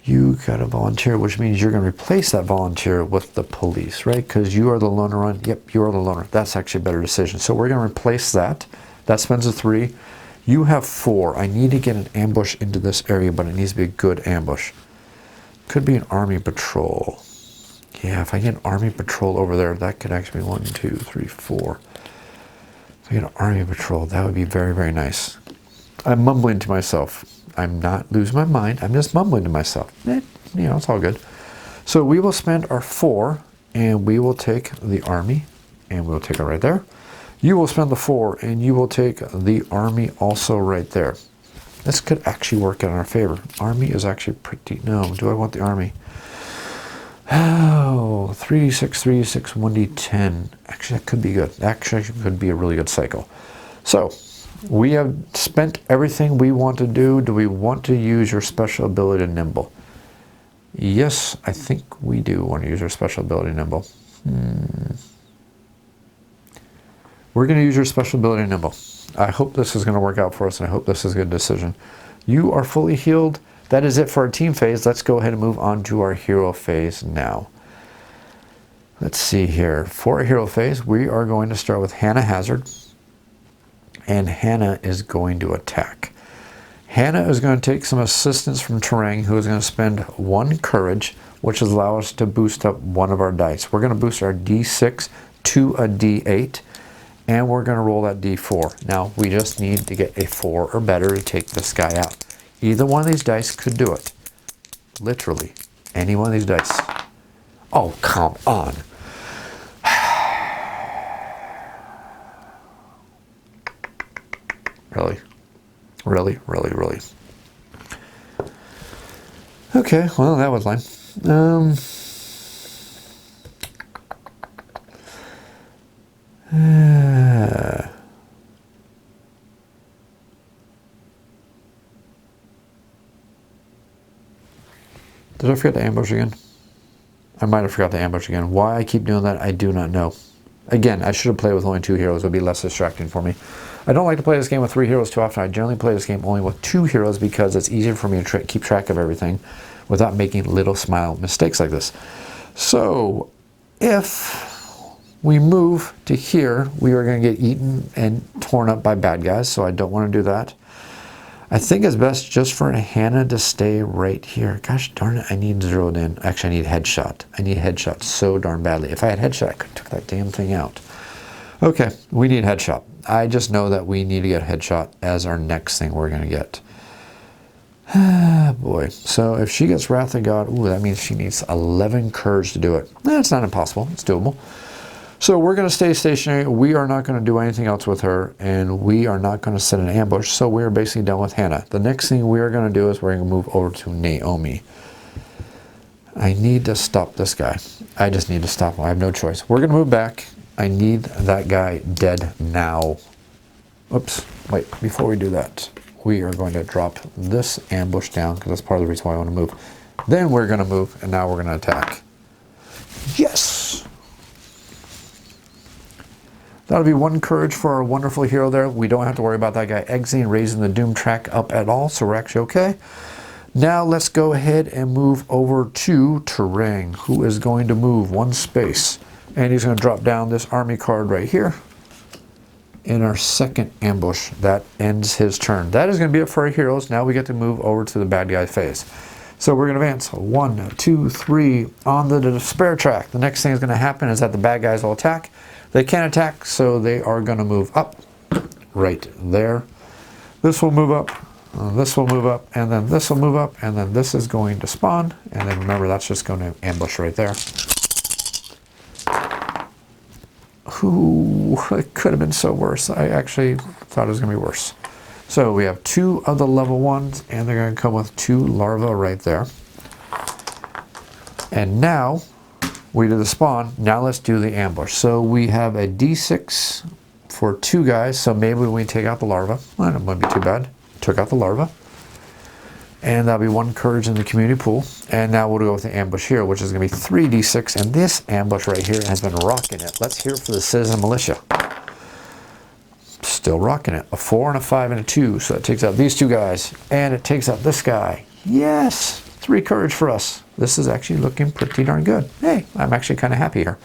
You got a volunteer, which means you're going to replace that volunteer with the police, right? Because you are the loner on. Yep, you are the loner. That's actually a better decision. So we're going to replace that. That spends a 3. You have 4. I need to get an ambush into this area, but it needs to be a good ambush. Could be an army patrol. Yeah, if I get an army patrol over there, that could actually be 1, 2, 3, 4. If I get an army patrol, that would be very, very nice. I'm mumbling to myself. I'm not losing my mind. I'm just mumbling to myself. It's all good. So we will spend our 4, and we will take the army, and we'll take it right there. You will spend the 4, and you will take the army also right there. This could actually work in our favor. Army is actually pretty... No, do I want the army? Oh, 3d6, 3d6, 1d10. Actually, that could be good. Actually, it could be a really good cycle. So... we have spent everything we want to do. Do we want to use your special ability Nimble? Yes, I think we do want to use your special ability Nimble. We're going to use your special ability Nimble. I hope this is going to work out for us, and I hope this is a good decision. You are fully healed. That is it for our team phase. Let's go ahead and move on to our hero phase now. Let's see here. For our hero phase, we are going to start with Hannah Hazard. And Hannah is going to attack. Hannah is going to take some assistance from Terang, who is going to spend 1 courage, which will allow us to boost up 1 of our dice. We're going to boost our d6 to a d8, and we're going to roll that d4. Now, we just need to get a 4 or better to take this guy out. Either one of these dice could do it. Literally, any one of these dice. Oh, come on. Really? Really, really, really. Okay, well, that was lame. Did I forget to ambush again? I might have forgot to ambush again. Why I keep doing that, I do not know. Again, I should have played with only 2 heroes. It would be less distracting for me. I don't like to play this game with 3 heroes too often. I generally play this game only with 2 heroes because it's easier for me to keep track of everything without making little smile mistakes like this. So, if we move to here, we are going to get eaten and torn up by bad guys, so I don't want to do that. I think it's best just for Hannah to stay right here. Gosh darn it, I need zeroed in. Actually, I need headshot. I need headshot so darn badly. If I had headshot, I could have took that damn thing out. Okay, we need headshot. I just know that we need to get headshot as our next thing we're going to get. Ah, boy. So if she gets Wrath of God, ooh, that means she needs 11 courage to do it. It's not impossible. It's doable. So we're going to stay stationary. We are not going to do anything else with her, and we are not going to set an ambush. So we're basically done with Hannah. The next thing we are going to do is we're going to move over to Naomi. I need to stop this guy. I just need to stop him. I have no choice. We're going to move back. I need that guy dead now. Oops. Wait, before we do that, we are going to drop this ambush down because that's part of the reason why I want to move. Then we're going to move, and now we're going to attack. Yes! That'll be 1 courage for our wonderful hero there. We don't have to worry about that guy exiting, raising the doom track up at all, so we're actually okay. Now let's go ahead and move over to Terang, who is going to move 1 space. And he's going to drop down this army card right here. In our second ambush, that ends his turn. That is going to be it for our heroes. Now we get to move over to the bad guy phase. So we're going to advance 1, 2, 3 on the despair track. The next thing that's going to happen is that the bad guys will attack. They can't attack, so they are going to move up right there. This will move up, this will move up, and then this will move up, and then this is going to spawn. And then remember, that's just going to ambush right there. Ooh, it could have been so worse. I actually thought it was going to be worse. So we have 2 of the level 1s, and they're going to come with 2 larvae right there. And now we did the spawn. Now let's do the ambush. So we have a D6 for 2 guys. So maybe when we take out the larva, well, it wouldn't be too bad. Took out the larva. And that'll be 1 courage in the community pool. And now we'll go with the ambush here, which is going to be 3 D6. And this ambush right here has been rocking it. Let's hear it for the Citizen Militia. Still rocking it. A 4 and a 5 and a 2. So that takes out these 2 guys. And it takes out this guy. Yes! 3 courage for us. This is actually looking pretty darn good. Hey, I'm actually kind of happy here.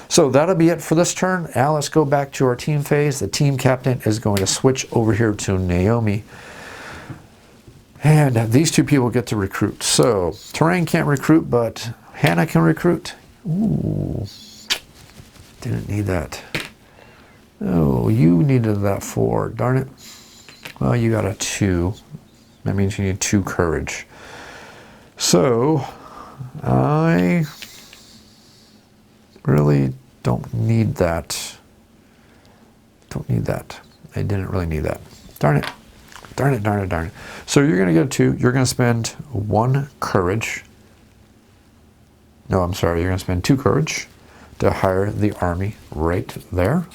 So that'll be it for this turn. Now let's go back to our team phase. The team captain is going to switch over here to Naomi. And these 2 people get to recruit. So Terang can't recruit, but Hannah can recruit. Ooh, didn't need that. Oh, you needed that 4. Darn it. Well, you got a 2. That means you need 2 courage. So I really don't need that. Don't need that. I didn't really need that. Darn it. Darn it, darn it, darn it. So you're going to get a 2. You're going to spend 1 courage. No, I'm sorry. You're going to spend 2 courage to hire the army right there.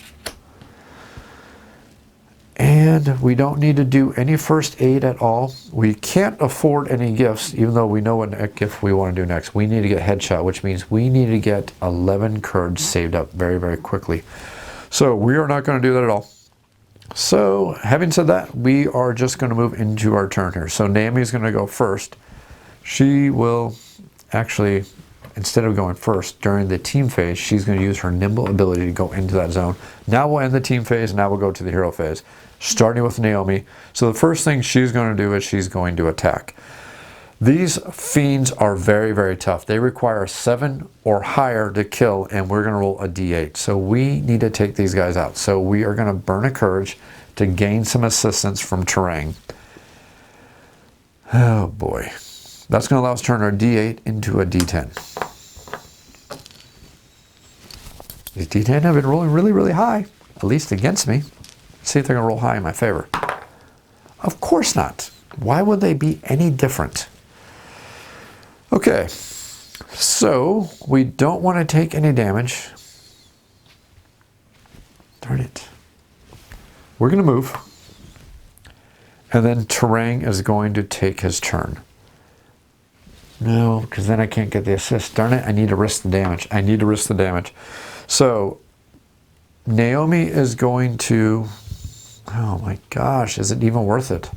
And we don't need to do any first aid at all. We can't afford any gifts, even though we know what gift we want to do next. We need to get headshot, which means we need to get 11 courage saved up very, very quickly. So we are not going to do that at all. So having said that, we are just going to move into our turn here. So Naomi is going to go first. She will actually, instead of going first during the team phase, she's going to use her nimble ability to go into that zone. Now we'll end the team phase, and now we'll go to the hero phase, starting with Naomi. So the first thing she's going to do is she's going to attack. These fiends are very, very tough. They require 7 or higher to kill, and we're going to roll a d8. So we need to take these guys out. So we are going to burn a courage to gain some assistance from Terang. Oh boy. That's going to allow us to turn our D8 into a D10. These D10 have been rolling really, really high, at least against me. Let's see if they're going to roll high in my favor. Of course not. Why would they be any different? Okay, so we don't want to take any damage. Darn it. We're going to move. And then Terang is going to take his turn. No, because then I can't get the assist. Darn it, I need to risk the damage. I need to risk the damage. So, Naomi is going to... Oh my gosh, is it even worth it?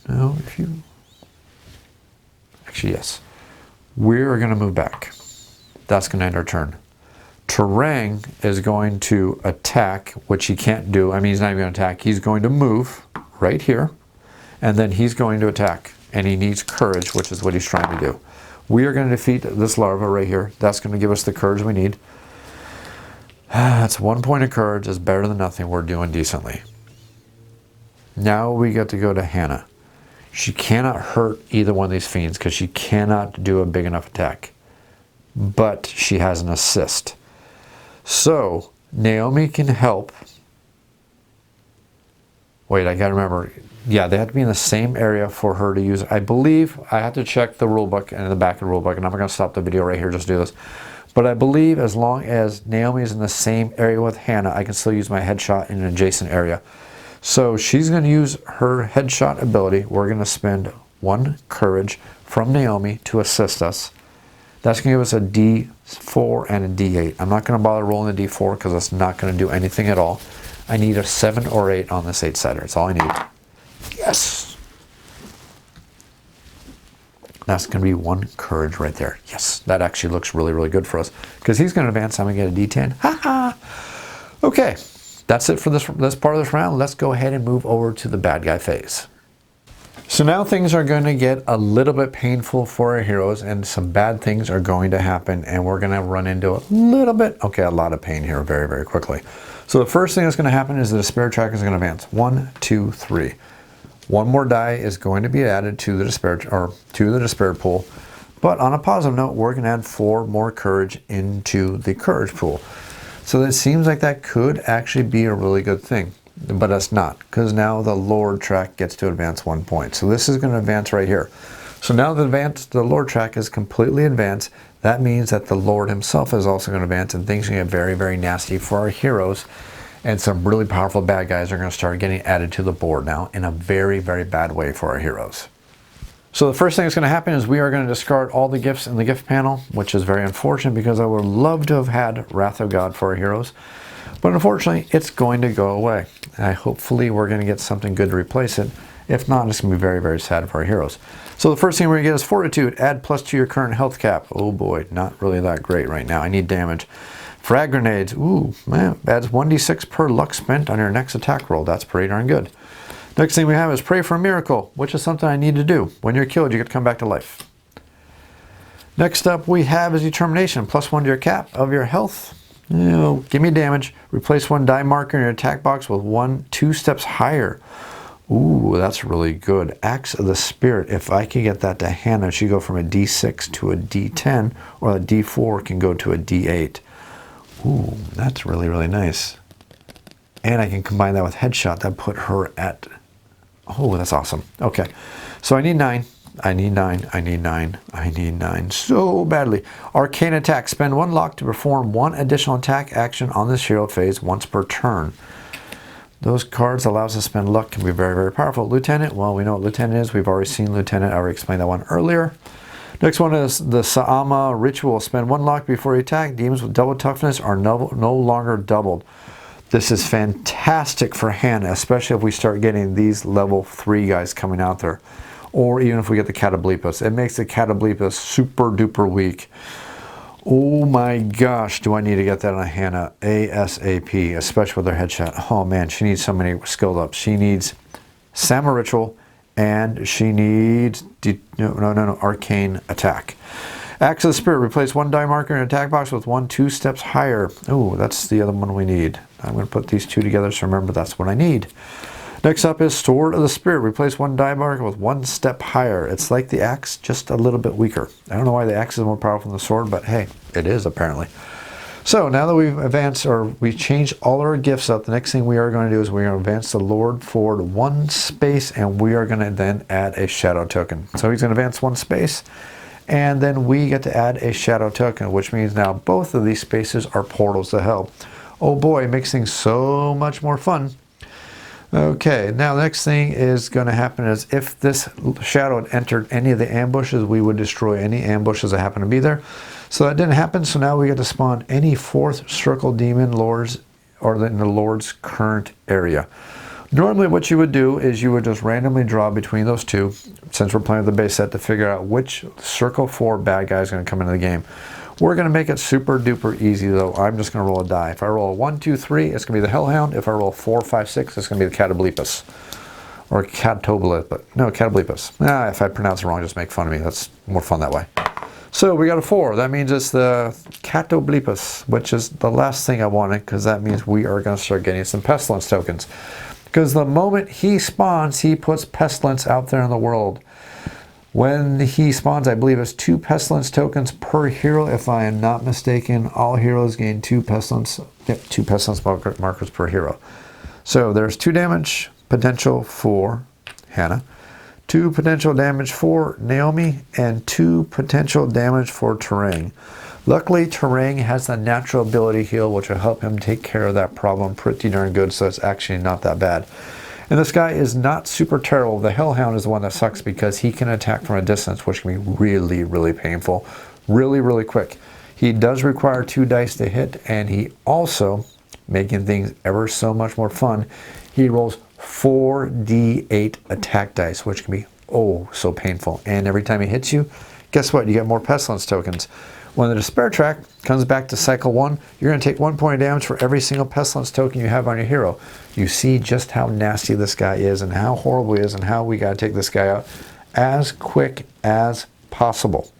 No, if you... Actually, yes. We're going to move back. That's going to end our turn. Terang is going to attack, which he can't do. I mean, he's not even going to attack. He's going to move right here, and then he's going to attack. And he needs courage, which is what he's trying to do. We are going to defeat this larva right here. That's going to give us the courage we need. That's 1 point of courage. It's better than nothing. We're doing decently. Now we get to go to Hannah. She cannot hurt either one of these fiends because she cannot do a big enough attack. But she has an assist. So, Naomi can help. Wait, I gotta remember. Yeah, they have to be in the same area for her to use it. I believe, I have to check the rule book and in the back of the rule book, and I'm going to stop the video right here just to do this. But I believe as long as Naomi is in the same area with Hannah, I can still use my headshot in an adjacent area. So she's going to use her headshot ability. We're going to spend 1 courage from Naomi to assist us. That's going to give us a D4 and a D8. I'm not going to bother rolling the D4 because that's not going to do anything at all. I need a 7 or 8 on this 8-sider. That's all I need. Yes! That's going to be 1 courage right there. Yes, that actually looks really, really good for us. Because he's going to advance, I'm going to get a D10. Ha ha! Okay, that's it for this part of this round. Let's go ahead and move over to the bad guy phase. So now things are going to get a little bit painful for our heroes, and some bad things are going to happen, and we're going to run into a little bit, okay, a lot of pain here very, very quickly. So the first thing that's going to happen is the despair track is going to advance. 1, 2, 3. 1 more die is going to be added to the despair pool. But on a positive note, we're going to add 4 more courage into the courage pool. So it seems like that could actually be a really good thing. But it's not, because now the Lord track gets to advance 1 point. So this is going to advance right here. So now the Lord track is completely advanced. That means that the Lord himself is also going to advance, and things are going to get very, very nasty for our heroes. And some really powerful bad guys are going to start getting added to the board now in a very, very bad way for our heroes. So the first thing that's going to happen is we are going to discard all the gifts in the gift panel, which is very unfortunate because I would love to have had Wrath of God for our heroes. But unfortunately, it's going to go away. Hopefully we're going to get something good to replace it. If not, it's going to be very, very sad for our heroes. So the first thing we're going to get is Fortitude. Add + to your current health cap. Oh boy, not really that great right now. I need damage. Frag grenades. Ooh, man. Adds 1d6 per luck spent on your next attack roll. That's pretty darn good. Next thing we have is Pray for a Miracle, which is something I need to do. When you're killed, you get to come back to life. Next up we have is Determination. +1 to your cap of your health. Give me damage. Replace 1 die marker in your attack box with 1 2 steps higher. Ooh, that's really good. Acts of the Spirit. If I can get that to Hannah, she go from a D6 to a D10, or a D4 can go to a D8. Ooh, that's really, really nice. And I can combine that with Headshot. That put her at... Oh, that's awesome. Okay, so I need 9. I need 9. I need 9. I need 9 so badly. Arcane Attack. Spend 1 luck to perform 1 additional attack action on this hero phase once per turn. Those cards allows us to spend luck, can be very, very powerful. Lieutenant. Well, we know what Lieutenant is. We've already seen Lieutenant. I already explained that one earlier. Next one is the Sa'ama Ritual. Spend 1 luck before you attack. Demons with double toughness are no longer doubled. This is fantastic for Hannah, especially if we start getting these level 3 guys coming out there. Or even if we get the Catoblepas. It makes the Catoblepas super duper weak. Oh my gosh, do I need to get that on Hannah ASAP, especially with her headshot. Oh man, she needs so many skilled ups. She needs Sama Ritual, and she needs Arcane Attack. Acts of the Spirit. Replace 1 die marker in an attack box with 1 2 steps higher. Oh, that's the other one we need. I'm going to put these two together, so remember that's what I need. Next up is Sword of the Spirit. Replace one die marker with one step higher. It's like the axe, just a little bit weaker. I don't know why the axe is more powerful than the sword, but hey, it is apparently. So now that we've advanced, or we've changed all our gifts up, the next thing we are going to do is we're going to advance the Lord forward one space, and we are going to then add a shadow token. So he's going to advance one space, and then we get to add a shadow token, which means now both of these spaces are portals to hell. Oh boy, it makes things so much more fun. Okay, now the next thing is going to happen is if this shadow had entered any of the ambushes, we would destroy any ambushes that happen to be there. So that didn't happen, so now we get to spawn any fourth circle demon lords or in the Lord's current area. Normally what you would do is you would just randomly draw between those two, since we're playing with the base set, to figure out which circle 4 bad guy is going to come into the game. We're going to make it super duper easy though. I'm just going to roll a die. If I roll a 1, 2, 3, it's going to be the Hellhound. If I roll 4, 5, 6, it's going to be the Catoblepus. Or Catoblepus. No, Catoblepus. If I pronounce it wrong, just make fun of me. That's more fun that way. So we got a 4. That means it's the Catoblepus, which is the last thing I wanted, because that means we are going to start getting some Pestilence tokens. Because the moment he spawns, he puts Pestilence out there in the world. When he spawns, I believe it's 2 Pestilence tokens per hero. If I am not mistaken, all heroes gain 2 Pestilence markers per hero. So there's 2 damage potential for Hannah, 2 potential damage for Naomi, and 2 potential damage for Terang. Luckily, Terang has the natural ability heal, which will help him take care of that problem pretty darn good, so it's actually not that bad. And this guy is not super terrible. The Hellhound is the one that sucks because he can attack from a distance, which can be really, really painful, really, really quick. He does require 2 dice to hit, and he also, making things ever so much more fun, he rolls 4d8 attack dice, which can be oh so painful. And every time he hits you, guess what? You get more Pestilence tokens. When the Despair track comes back to cycle 1, you're going to take 1 point of damage for every single Pestilence token you have on your hero. You see just how nasty this guy is and how horrible he is and how we got to take this guy out as quick as possible.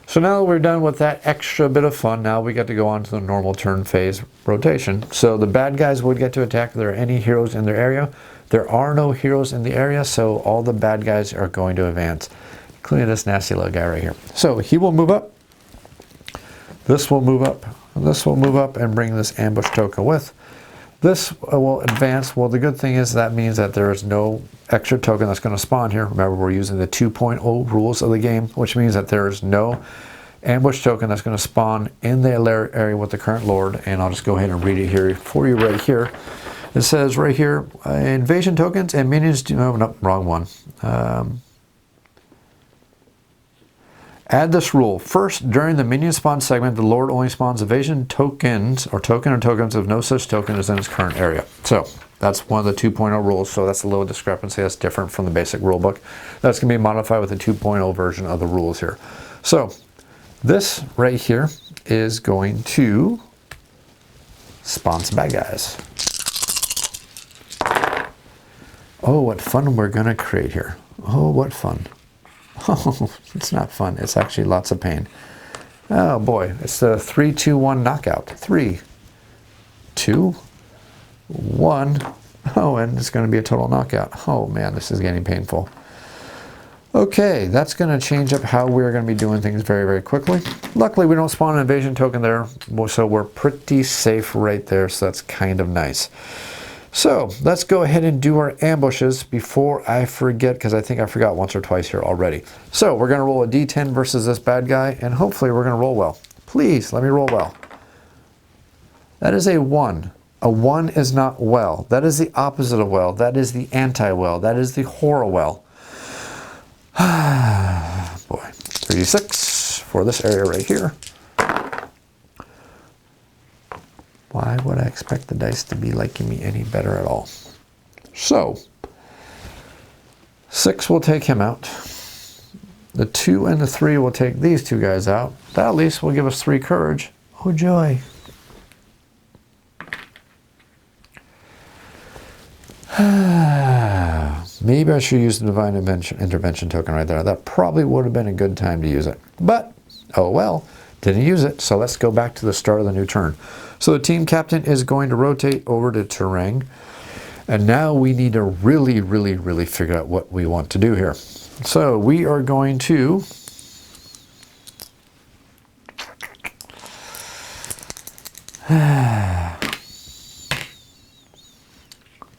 So now that we're done with that extra bit of fun, now we get to go on to the normal turn phase rotation. So the bad guys would get to attack if there are any heroes in their area. There are no heroes in the area, so all the bad guys are going to advance, including this nasty little guy right here. So he will move up. This will move up, and this will move up and bring this ambush token with. This will advance. Well, the good thing is that means that there is no extra token that's going to spawn here. Remember, we're using the 2.0 rules of the game, which means that there is no ambush token that's going to spawn in the area with the current Lord. And I'll just go ahead and read it here for you right here. It says right here, invasion tokens and minions do... No, wrong one. Add this rule. First, during the minion spawn segment, the Lord only spawns evasion tokens or tokens if no such token is in its current area. So that's one of the 2.0 rules. So that's a little discrepancy. That's different from the basic rule book. That's going to be modified with the 2.0 version of the rules here. So this right here is going to spawn some bad guys. Oh, what fun we're going to create here. Oh, what fun. Oh, it's not fun. It's actually lots of pain. Oh boy, it's the 3, 2, 1 knockout. 3, 2, 1. Oh, and it's going to be a total knockout. Oh man, this is getting painful. Okay, that's going to change up how we're going to be doing things very, very quickly. Luckily, we don't spawn an invasion token there, so we're pretty safe right there, so that's kind of nice. So let's go ahead and do our ambushes before I forget, because I think I forgot once or twice here already. So we're going to roll a d10 versus this bad guy, and hopefully we're going to roll well. Please, let me roll well. That is a 1. A 1 is not well. That is the opposite of well. That is the anti-well. That is the horror well. Boy, 36 for this area right here. Why would I expect the dice to be liking me any better at all? So, 6 will take him out. The 2 and the 3 will take these 2 guys out. That at least will give us 3 courage. Oh joy. Maybe I should use the Divine Intervention token right there. That probably would have been a good time to use it. But, oh well. Didn't use it, so let's go back to the start of the new turn. So the team captain is going to rotate over to terrain. And now we need to really, really, really figure out what we want to do here. So we are going to...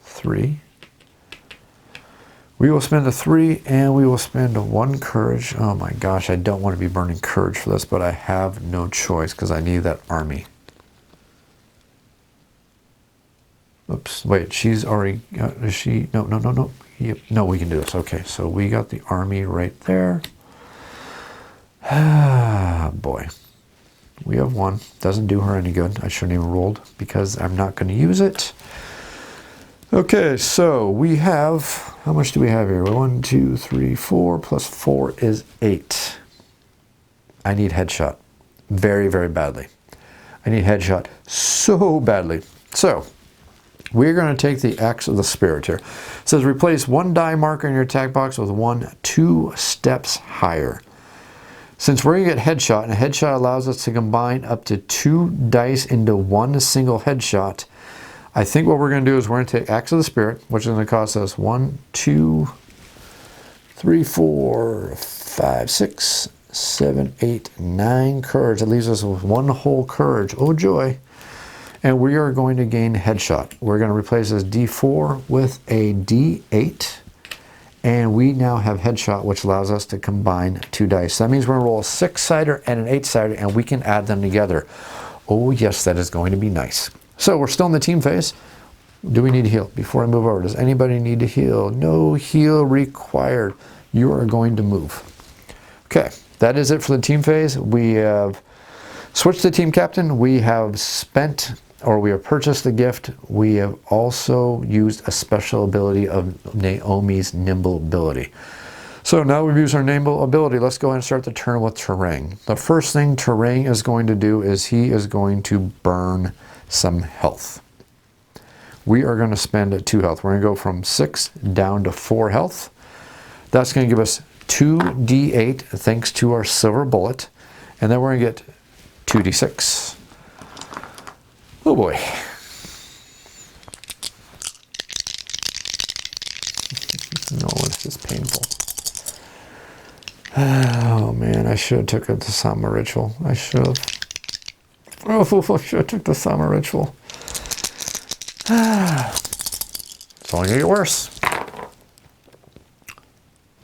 three. We will spend a 3 and we will spend 1 courage. Oh my gosh, I don't want to be burning courage for this, but I have no choice because I need that army. Oops, wait, she's already, is she, no. Yep, no, we can do this. Okay, so we got the army right there. Ah, boy. We have 1. Doesn't do her any good. I shouldn't even rolled because I'm not going to use it. Okay, so we have, how much do we have here? 1, 2, 3, 4, plus 4 is 8. I need headshot very, very badly. I need headshot so badly. So, we're going to take the Axe of the Spirit here. It says replace 1 die marker in your attack box with 1 2 steps higher. Since we're going to get headshot, and a headshot allows us to combine up to 2 dice into 1 single headshot, I think what we're going to do is we're going to take Axe of the Spirit, which is going to cost us 1, 2, 3, 4, 5, 6, 7, 8, 9 courage. That leaves us with 1 whole courage. Oh joy. And we are going to gain headshot. We're going to replace this D4 with a D8. And we now have headshot, which allows us to combine 2 dice. That means we're going to roll a 6-sider and an 8-sider, and we can add them together. Oh yes, that is going to be nice. So we're still in the team phase. Do we need to heal? Before I move over, does anybody need to heal? No heal required. You are going to move. Okay, that is it for the team phase. We have switched to team captain. We have spent, or we have purchased the gift. We have also used a special ability of Naomi's nimble ability. So now we've used our nimble ability. Let's go ahead and start the turn with terrain. The first thing terrain is going to do is he is going to burn some health. We are going to spend 2 health. We're going to go from 6 down to 4 health. That's going to give us 2d8 thanks to our silver bullet. And then we're going to get 2d6. Oh boy. No, this is painful. Oh man, I should have took it to Sama ritual. I should have. Oh, I should have took the Sama ritual. It's only gonna get worse.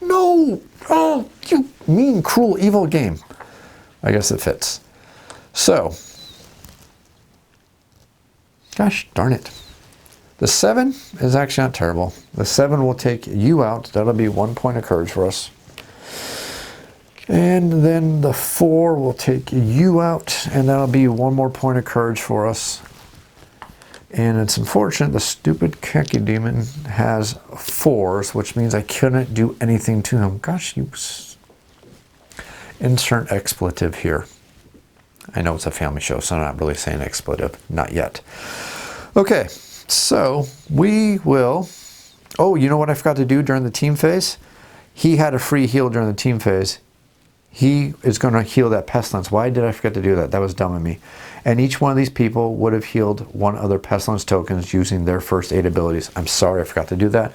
No! Oh, you mean, cruel, evil game. I guess it fits. So, gosh darn it. The 7 is actually not terrible. The 7 will take you out. That'll be 1 point of courage for us. And then the 4 will take you out, and that'll be 1 more point of courage for us. And it's unfortunate the stupid Keki demon has 4s, which means I couldn't do anything to him. Gosh, you... Insert expletive here. I know it's a family show, so I'm not really saying expletive. Not yet. Okay, so we will... Oh, you know what I forgot to do during the team phase? He had a free heal during the team phase. He is going to heal that pestilence. Why did I forget to do that? That was dumb of me. And each one of these people would have healed 1 other pestilence tokens using their first aid abilities. I'm sorry I forgot to do that.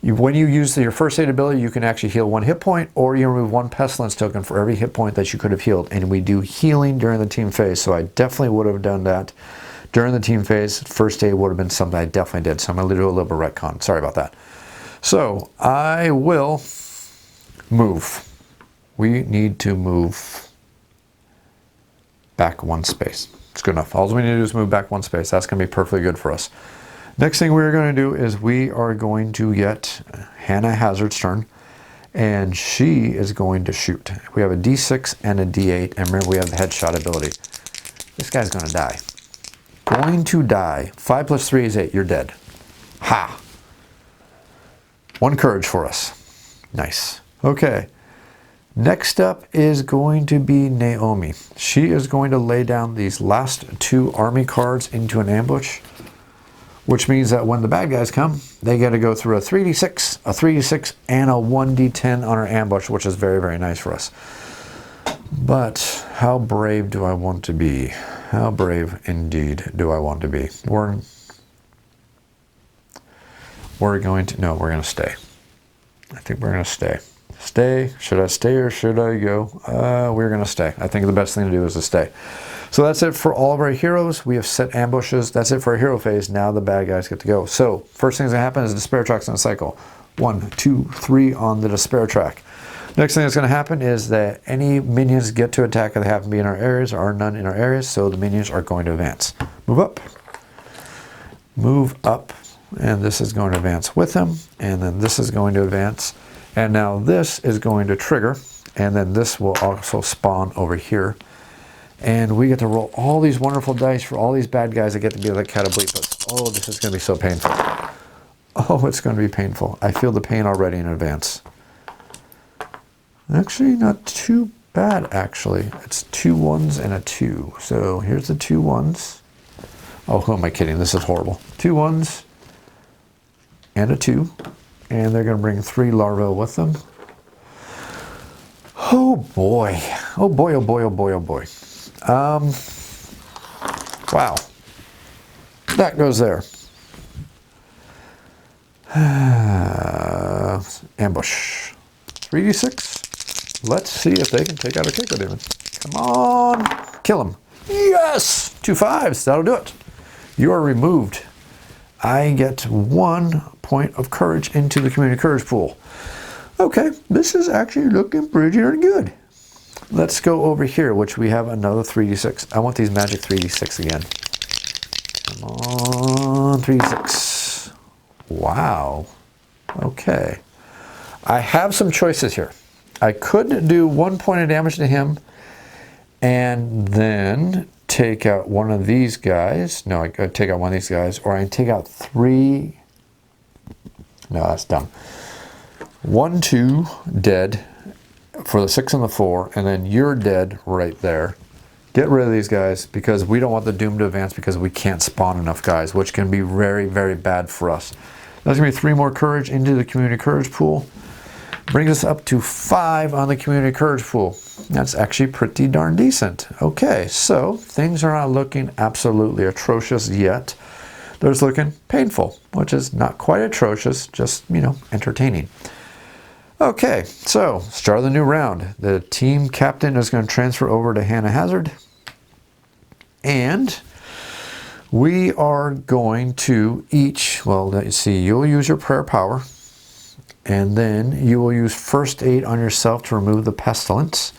When you use your first aid ability, you can actually heal 1 hit point, or you remove 1 pestilence token for every hit point that you could have healed. And we do healing during the team phase, so I definitely would have done that during the team phase. First aid would have been something I definitely did, so I'm going to do a little bit of retcon. Sorry about that. So I will move. We need to move back 1 space. It's good enough. All we need to do is move back 1 space. That's going to be perfectly good for us. Next thing we're going to do is we are going to get Hannah Hazard's turn, and she is going to shoot. We have a D6 and a D8, and remember we have the headshot ability. This guy's going to die. Going to die. 5 plus 3 is 8. You're dead. Ha! 1 courage for us. Nice. Okay. Next up is going to be Naomi. She is going to lay down these last 2 army cards into an ambush, which means that when the bad guys come, they got to go through a 3d6, a 3d6, and a 1d10 on our ambush, which is very, very nice for us. But How brave do I want to be? How brave indeed do I want to be? We're going to, no, we're going to stay. I think we're going to stay. Stay. Should I stay or should I go? We're going to stay. I think the best thing to do is to stay. So that's it for all of our heroes. We have set ambushes. That's it for our hero phase. Now the bad guys get to go. So first thing that's going to happen is the despair track's going to cycle. 1, 2, 3 on the despair track. Next thing that's going to happen is that any minions get to attack that happen to be in our areas are none in our areas, so the minions are going to advance. Move up. Move up. And this is going to advance with him. And then this is going to advance. And now this is going to trigger. And then this will also spawn over here. And we get to roll all these wonderful dice for all these bad guys that get to be like cataplepas. Oh, this is going to be so painful. Oh, it's going to be painful. I feel the pain already in advance. Actually, not too bad, actually. It's 2 1s and a 2. So here's the 2 1s. Oh, who am I kidding? This is horrible. 2 1s and a 2. And they're going to bring 3 larvae with them. Oh, boy. Oh, boy, oh, boy, oh, boy, oh, boy. Wow. That goes there. Ambush. 3d6. Let's see if they can take out a kicker demon. Come on. Kill him. Yes! 2 5s. That'll do it. You are removed. I get 1 point of courage into the community courage pool. Okay, this is actually looking pretty darn good. Let's go over here, which we have another 3d6. I want these magic 3d6 again. Come on, 3d6. Wow. Okay. I have some choices here. I could do 1 point of damage to him and then take out one of these guys. No, I could take out one of these guys, or I can take out 3. No, that's dumb. 1, 2, dead for the 6 and the 4, and then you're dead right there. Get rid of these guys because we don't want the Doom to advance because we can't spawn enough guys, which can be very, very bad for us. That's going to be 3 more courage into the community courage pool. Brings us up to 5 on the community courage pool. That's actually pretty darn decent. Okay, so things are not looking absolutely atrocious yet. They're just looking painful, which is not quite atrocious, just, you know, entertaining. Okay, so start of the new round. The team captain is going to transfer over to Hannah Hazard. And we are going to each, well, let's see, you'll use your prayer power. And then you will use first aid on yourself to remove the pestilence.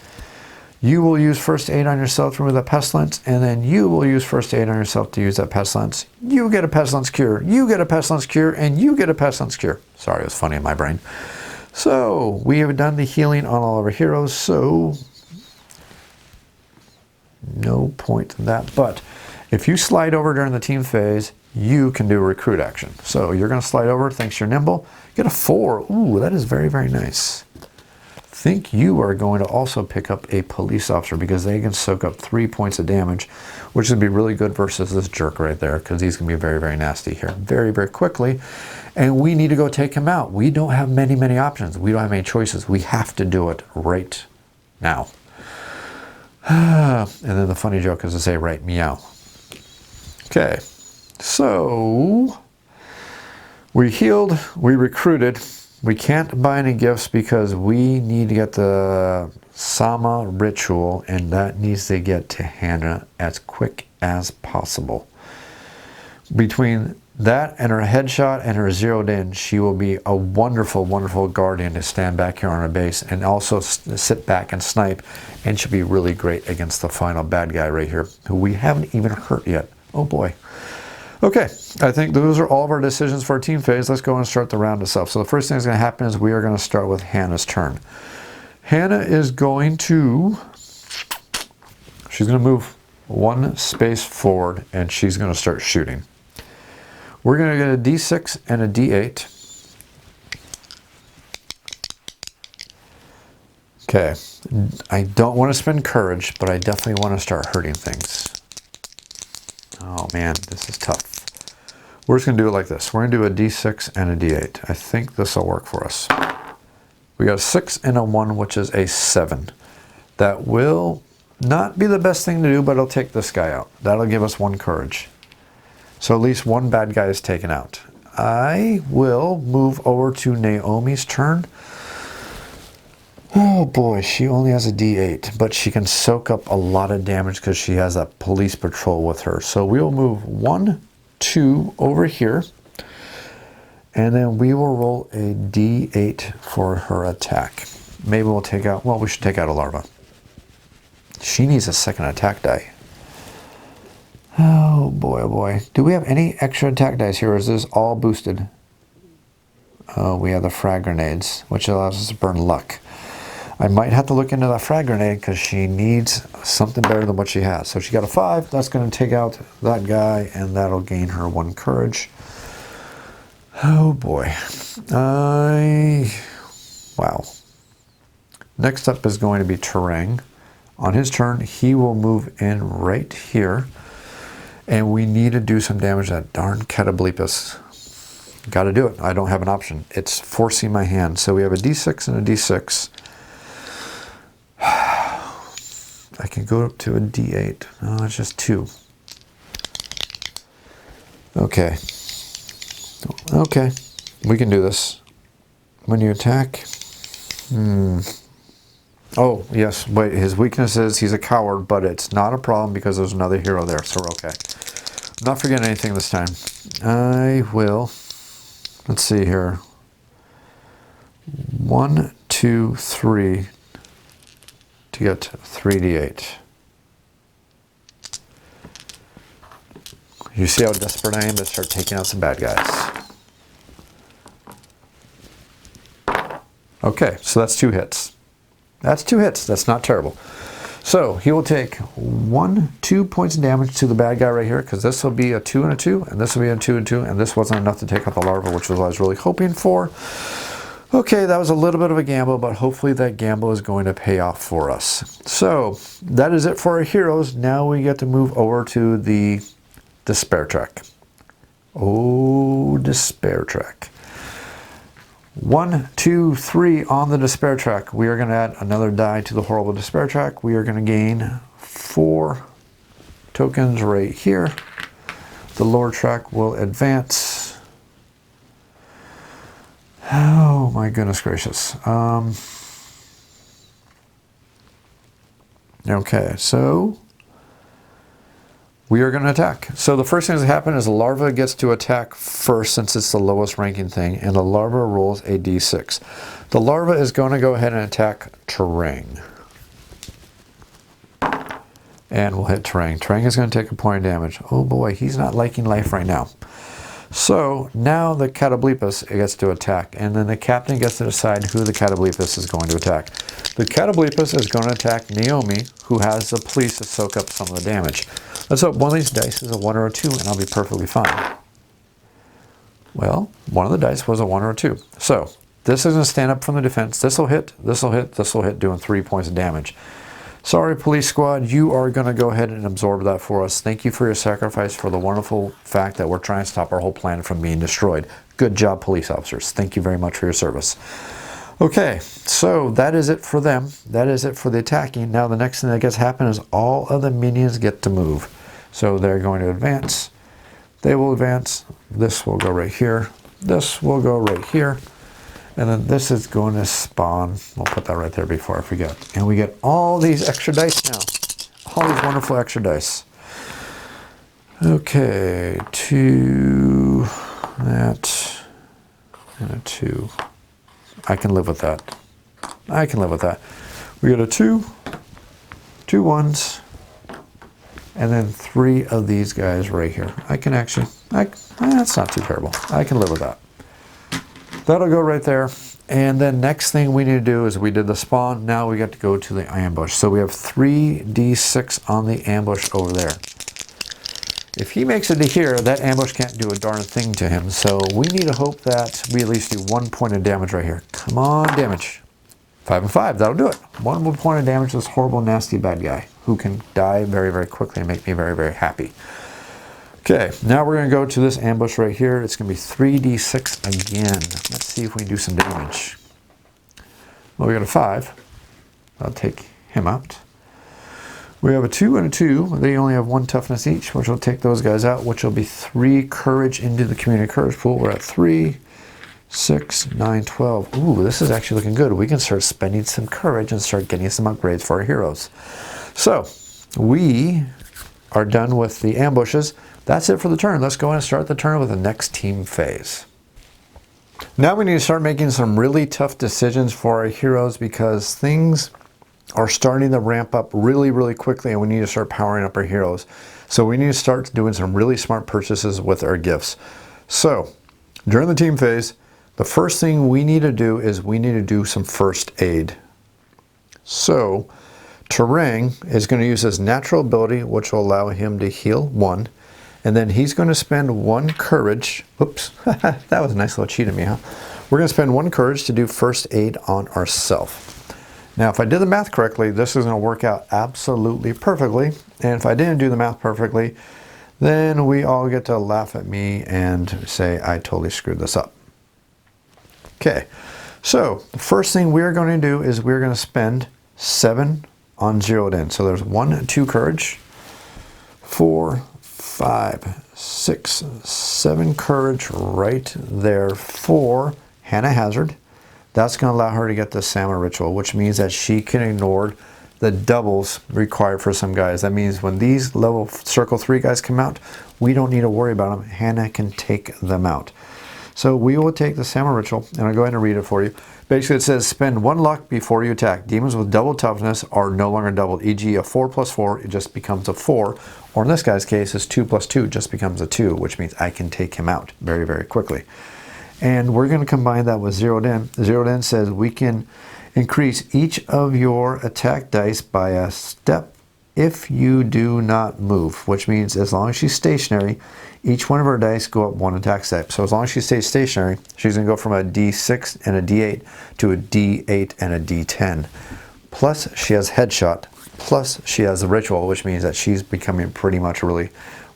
You will use first aid on yourself to remove the pestilence. And then you will use first aid on yourself to use that pestilence. You get a pestilence cure. You get a pestilence cure. And you get a pestilence cure. Sorry, it was funny in my brain. So we have done the healing on all of our heroes. So no point in that. But if you slide over during the team phase, you can do a recruit action. So you're going to slide over, thanks you're nimble. Get a 4. Ooh, that is very, very nice. I think you are going to also pick up a police officer because they can soak up 3 points of damage, which would be really good versus this jerk right there because he's going to be very, very nasty here very, very quickly. And we need to go take him out. We don't have many, many options. We don't have any choices. We have to do it right now. And then the funny joke is to say, right, meow. Okay. So, we healed, we recruited. We can't buy any gifts because we need to get the Sama ritual, and that needs to get to Hannah as quick as possible. Between that and her headshot and her zeroed in, she will be a wonderful, wonderful guardian to stand back here on her base and also sit back and snipe, and she'll be really great against the final bad guy right here, who we haven't even hurt yet. Oh boy. Okay, I think those are all of our decisions for our team phase. Let's go and start the round itself. So the first thing that's going to happen is we are going to start with Hannah's turn. Hannah is going to, she's going to move 1 space forward and she's going to start shooting. We're going to get a D6 and a D8. Okay, I don't want to spend courage, but I definitely want to start hurting things. Oh man, this is tough. We're just going to do it like this. We're going to do a D6 and a D8. I think this will work for us. We got a 6 and a 1, which is a 7. That will Not be the best thing to do, but it'll take this guy out. That'll give us 1 courage. So at least 1 bad guy is taken out. I will move over to Naomi's turn. Oh boy, she only has a D8, but she can soak up a lot of damage because she has a police patrol with her. So we'll move 1, 2 over here. And then we will roll a D8 for her attack. Maybe we'll take out, well, we should take out a larva. She needs a second attack die. Oh boy, oh boy. Do we have any extra attack dice here, or is this all boosted? Oh, we have the frag grenades, which allows us to burn luck. I might have to look into that frag grenade because she needs something better than what she has. So she got a 5. That's going to take out that guy, and that'll gain her 1 courage. Oh boy. Wow. Next up is going to be Terang. On his turn, he will move in right here. And we need to do some damage to that darn Catoblepus. Got to do it. I don't have an option. It's forcing my hand. So we have a D6 and a D6. I can go up to a D8. Oh, it's just 2. Okay. Okay. We can do this. When you attack... Oh, yes. Wait, his weakness is he's a coward, but it's not a problem because there's another hero there, so we're okay. I'm not forgetting anything this time. I will... Let's see here. 1, 2, 3... to get 3d8. You see how desperate I am to start taking out some bad guys. Okay, so that's 2 hits. That's 2 hits. That's not terrible. So he will take 2 points of damage to the bad guy right here, because this will be a 2 and a 2, and this will be a 2 and 2, and this wasn't enough to take out the larva, which was what I was really hoping for. Okay, that was a little bit of a gamble, but hopefully that gamble is going to pay off for us. So that is it for our heroes. Now we get to move over to the despair track. Oh, despair track. 1, 2, 3 on the despair track. We are going to add another die to the horrible despair track. We are going to gain 4 tokens right here. The lower track will advance. Oh my goodness gracious. Okay, so we are going to attack. So the first thing that happens is the larva gets to attack first since it's the lowest ranking thing, and the larva rolls a d6. The larva is going to go ahead and attack Terang. And we'll hit Terang. Terang is going to take a point of damage. Oh boy, he's not liking life right now. So now the Catoblepus gets to attack, and then the captain gets to decide who the Catoblepus is going to attack. The Catoblepus is going to attack Naomi, who has the police to soak up some of the damage. Let's hope one of these dice is a 1 or a 2, and I'll be perfectly fine. Well, one of the dice was a 1 or a 2. So this is going to stand up from the defense. This will hit, this will hit, this will hit, doing 3 points of damage. Sorry, police squad, you are going to go ahead and absorb that for us. Thank you for your sacrifice for the wonderful fact that we're trying to stop our whole planet from being destroyed. Good job, police officers. Thank you very much for your service. Okay, so that is it for them. That is it for the attacking. Now the next thing that gets to happen is all of the minions get to move. So they're going to advance. They will advance. This will go right here. This will go right here. And then this is going to spawn. I'll put that right there before I forget. And we get all these extra dice now. All these wonderful extra dice. Okay, 2, that, and a 2. I can live with that. I can live with that. We got a 2, 2 1s, and then 3 of these guys right here. I can actually, that's not too terrible. I can live with that. That'll go right there. And then next thing we need to do is we did the spawn. Now we got to go to the ambush. So we have 3d6 on the ambush over there. If he makes it to here, that ambush can't do a darn thing to him. So we need to hope that we at least do 1 point of damage right here. Come on, damage. 5 and 5, that'll do it. 1 point of damage to this horrible, nasty bad guy who can die very, very quickly and make me very, very happy. Okay, now we're going to go to this ambush right here. It's going to be 3d6 again. Let's see if we can do some damage. Well, we got a 5. I'll take him out. We have a 2 and a 2. They only have 1 toughness each, which will take those guys out, which will be 3 courage into the community courage pool. We're at 3, 6, 9, 12. Ooh, this is actually looking good. We can start spending some courage and start getting some upgrades for our heroes. So, we are done with the ambushes. That's it for the turn. Let's go ahead and start the turn with the next team phase. Now we need to start making some really tough decisions for our heroes because things are starting to ramp up really, really quickly, and we need to start powering up our heroes. So we need to start doing some really smart purchases with our gifts. So during the team phase, the first thing we need to do is we need to do some first aid. So Terang is going to use his natural ability, which will allow him to heal 1. And then he's going to spend 1 courage. Oops, that was a nice little cheat of me, huh? We're going to spend 1 courage to do first aid on ourselves. Now, if I did the math correctly, this is going to work out absolutely perfectly. And if I didn't do the math perfectly, then we all get to laugh at me and say, I totally screwed this up. Okay, so the first thing we're going to do is we're going to spend 7 on zeroed in. So there's 1, 2 courage, 4, 5, 6, 7 courage right there for Hannah Hazard. That's going to allow her to get the Salmon Ritual, which means that she can ignore the doubles required for some guys. That means when these level Circle 3 guys come out, we don't need to worry about them. Hannah can take them out. So we will take the Salmon Ritual, and I'll go ahead and read it for you. Basically, it says, spend 1 luck before you attack. Demons with double toughness are no longer doubled, e.g. a 4 plus 4, it just becomes a 4. Or in this guy's case, it's 2 plus 2 just becomes a 2, which means I can take him out very, very quickly. And we're going to combine that with zeroed in. Zeroed in says we can increase each of your attack dice by a step if you do not move, which means as long as she's stationary, each one of her dice go up 1 attack step. So as long as she stays stationary, she's going to go from a D6 and a D8 to a D8 and a D10. Plus she has headshot, plus she has the ritual, which means that she's becoming pretty much really,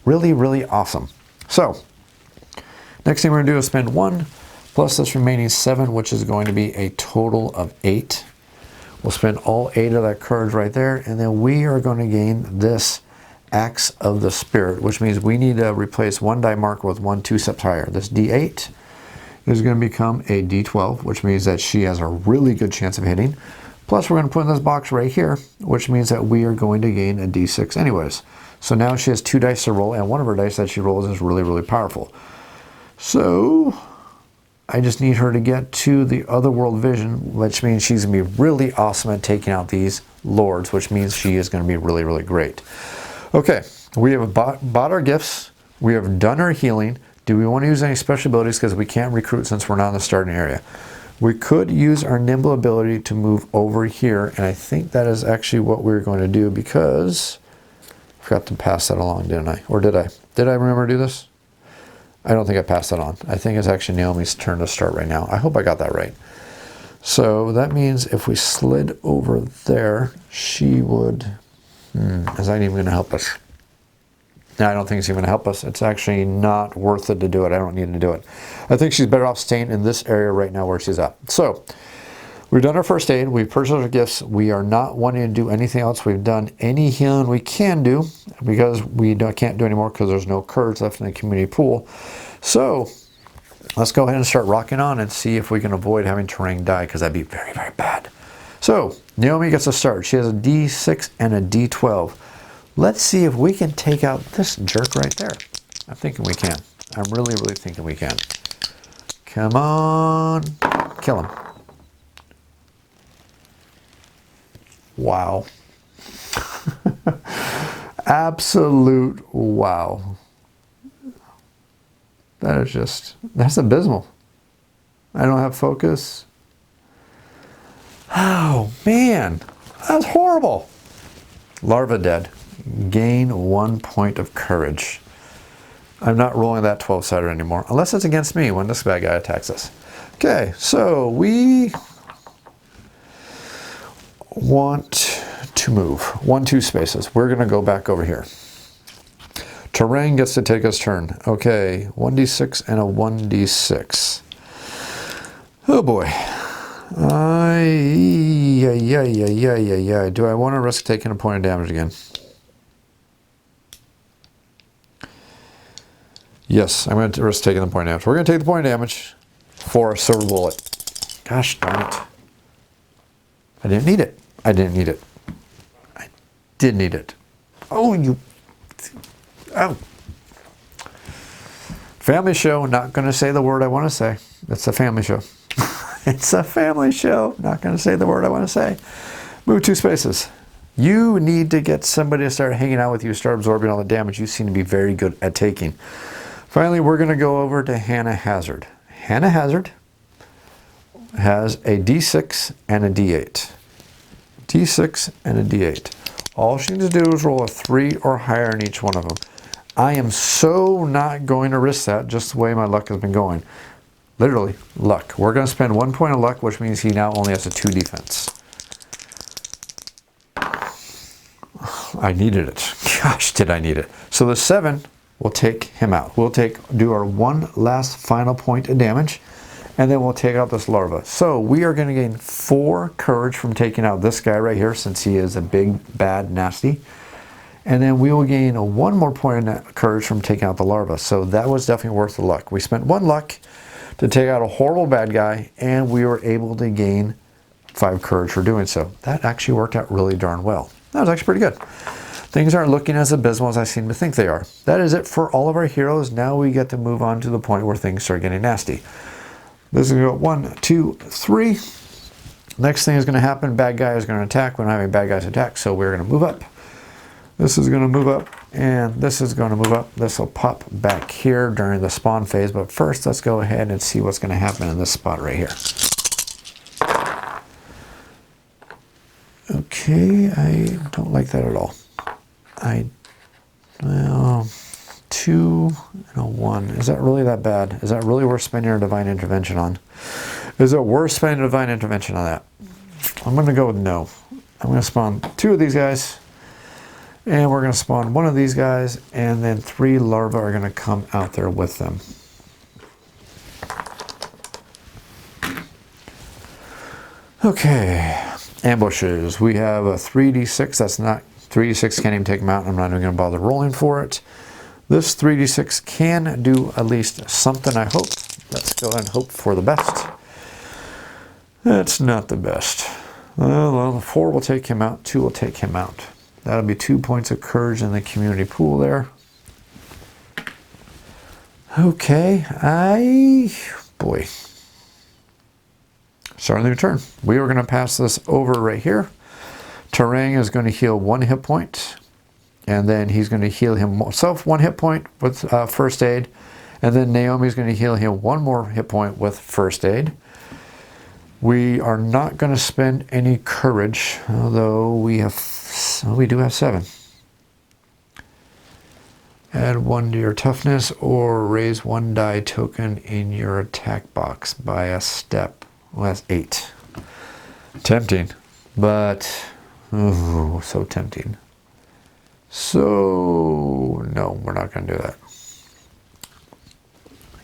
really, really awesome. So next thing we're going to do is spend 1 plus this remaining 7, which is going to be a total of 8. We'll spend all 8 of that courage right there, and then we are going to gain this Axe of the Spirit, which means we need to replace 1 die marker with 1 2 steps higher. This D8 is going to become a D12, which means that she has a really good chance of hitting. Plus we're going to put in this box right here, which means that we are going to gain a D6 anyways. So now she has 2 dice to roll, and one of her dice that she rolls is really, really powerful. So I just need her to get to the otherworld vision, which means she's going to be really awesome at taking out these lords, which means she is going to be really, really great. Okay, we have bought our gifts. We have done our healing. Do we want to use any special abilities because we can't recruit since we're not in the starting area? We could use our nimble ability to move over here, and I think that is actually what we're going to do because I forgot to pass that along, didn't I? Or did I? Did I remember to do this? I don't think I passed that on. I think it's actually Naomi's turn to start right now. I hope I got that right. So that means if we slid over there, she would... is that even going to help us? No, I don't think it's even going to help us. It's actually not worth it to do it. I don't need to do it. I think she's better off staying in this area right now where she's at. So we've done our first aid. We've purchased our gifts. We are not wanting to do anything else. We've done any healing we can do because we can't do anymore because there's no courage left in the community pool. So let's go ahead and start rocking on and see if we can avoid having Terang die because that'd be very, very bad. So Naomi gets a start. She has a D6 and a D12. Let's see if we can take out this jerk right there. I'm thinking we can. I'm really, really thinking we can. Come on. Kill him. Wow. Absolute wow. That is just, that's abysmal. I don't have focus. Oh, man. That's horrible. Larva dead. Gain 1 point of courage. I'm not rolling that 12-sider anymore, unless it's against me when this bad guy attacks us. Okay, so we want to move 1 2 spaces. We're going to go back over here. Terang gets to take his turn. Okay, 1d6 and a 1d6. Oh boy. Yeah. Do I want to risk taking a point of damage again? Yes, I'm going to risk taking the point of damage. We're going to take the point of damage for a silver bullet. Gosh darn it. I didn't need it. I didn't need it. I did need it. Oh, you... Oh. Family show, not going to say the word I want to say. It's a family show. It's a family show. Not going to say the word I want to say. Move 2 spaces. You need to get somebody to start hanging out with you, start absorbing all the damage. You seem to be very good at taking. Finally, we're going to go over to Hannah Hazard. Hannah Hazard has a D6 and a D8. D6 and a D8. All she needs to do is roll a 3 or higher in each one of them. I am so not going to risk that, just the way my luck has been going. Literally, luck. We're going to spend 1 point of luck, which means he now only has a 2 defense. I needed it. Gosh, did I need it. So the 7 will take him out. We'll do our one last final point of damage, and then we'll take out this larva. So we are going to gain 4 courage from taking out this guy right here, since he is a big, bad, nasty. And then we will gain 1 more point of courage from taking out the larva. So that was definitely worth the luck. We spent 1 luck to take out a horrible bad guy, and we were able to gain 5 courage for doing so. That actually worked out really darn well. That was actually pretty good. Things aren't looking as abysmal as I seem to think they are. That is it for all of our heroes. Now we get to move on to the point where things start getting nasty. This is going to go 1, 2, 3. Next thing is going to happen. Bad guy is going to attack. We don't have any bad guys attack, so we're going to move up. This is going to move up, and this is going to move up. This will pop back here during the spawn phase, but first let's go ahead and see what's going to happen in this spot right here. Okay, I don't like that at all. Well, 2 and a 1. Is that really that bad? Is that really worth spending our divine intervention on? Is it worth spending a divine intervention on that? I'm going to go with no. I'm going to spawn 2 of these guys, and we're going to spawn 1 of these guys, and then 3 larvae are going to come out there with them. Okay, ambushes. We have a 3d6. That's not 3d6. Can't even take them out. I'm not even going to bother rolling for it. This 3d6 can do at least something, I hope. Let's go and hope for the best. That's not the best. Well, 4 will take him out. 2 will take him out. That'll be 2 points of courage in the community pool there. Okay, boy. Starting the turn. We are going to pass this over right here. Terang is going to heal 1 hit point, and then he's going to heal himself 1 hit point with first aid, and then Naomi is going to heal him 1 more hit point with first aid. We are not going to spend any courage, although we do have 7. Add 1 to your toughness, or raise 1 die token in your attack box by a step. Well, that's 8. Tempting, but ooh, so tempting. So no, we're not going to do that.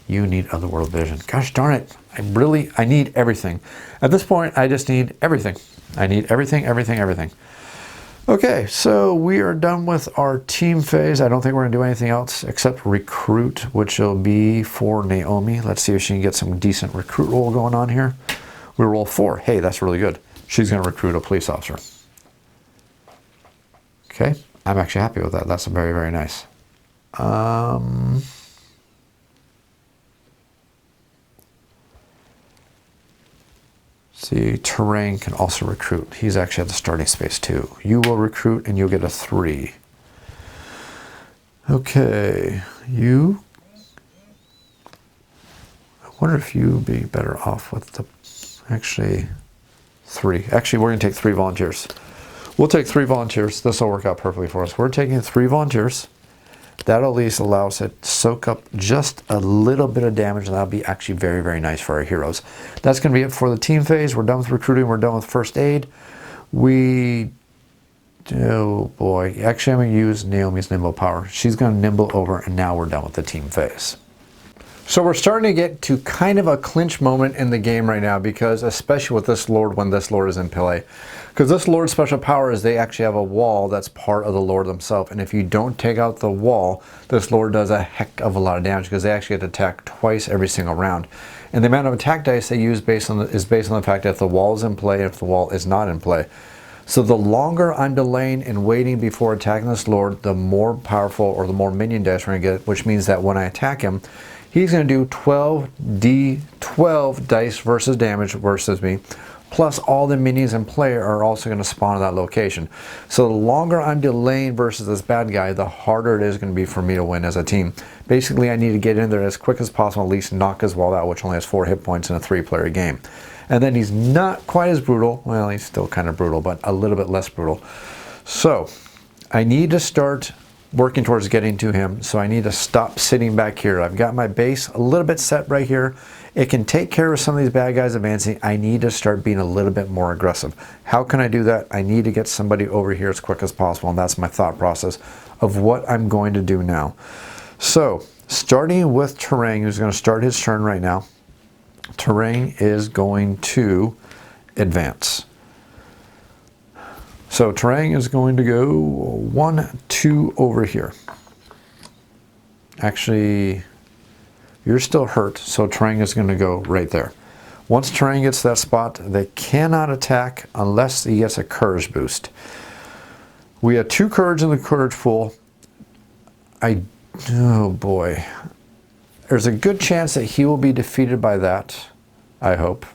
You need otherworld vision. Gosh darn it. I need everything. At this point, I just need everything. I need everything. Okay, so we are done with our team phase. I don't think we're going to do anything else except recruit, which will be for Naomi. Let's see if she can get some decent recruit roll going on here. We roll 4. Hey, that's really good. She's going to recruit a police officer. Okay, I'm actually happy with that. That's very, very nice. See, Terang can also recruit. He's actually at the starting space too. You will recruit and you'll get a 3. Okay, you. I wonder if you'd be better off with the, actually, 3. Actually, we're going to take 3 volunteers. We'll take 3 volunteers. This will work out perfectly for us. We're taking 3 volunteers. That'll at least allow us to soak up just a little bit of damage, and that'll be actually very, very nice for our heroes. That's going to be it for the team phase. We're done with recruiting. We're done with first aid. Oh boy. Actually, I'm going to use Naomi's nimble power. She's going to nimble over, and now we're done with the team phase. So we're starting to get to kind of a clinch moment in the game right now, because especially with this Lord, when this Lord is in play. Because this Lord's special power is they actually have a wall that's part of the Lord themselves. And if you don't take out the wall, this Lord does a heck of a lot of damage, because they actually get to attack twice every single round. And the amount of attack dice they use is based on the fact that if the wall is in play and if the wall is not in play. So the longer I'm delaying and waiting before attacking this Lord, the more powerful or the more minion dice we're going to get, which means that when I attack him, he's going to do 12d12 dice versus damage versus me, plus all the minions in play are also going to spawn at that location. So the longer I'm delaying versus this bad guy, the harder it is going to be for me to win as a team. Basically, I need to get in there as quick as possible, at least knock his wall out, which only has 4 hit points in a 3-player game. And then he's not quite as brutal. Well, he's still kind of brutal, but a little bit less brutal. So I need to start working towards getting to him, so I need to stop sitting back here. I've got my base a little bit set right here. It can take care of some of these bad guys advancing. I need to start being a little bit more aggressive. How can I do that? I need to get somebody over here as quick as possible, and that's my thought process of what I'm going to do now. So starting with Terrain, who's going to start his turn right now. Terrain is going to advance. So Terrain is going to go 1, 2 over here. Actually, you're still hurt, so Terrain is going to go right there. Once Terrain gets to that spot, they cannot attack unless he gets a courage boost. We have 2 courage in the courage pool. Oh boy. There's a good chance that he will be defeated by that, I hope.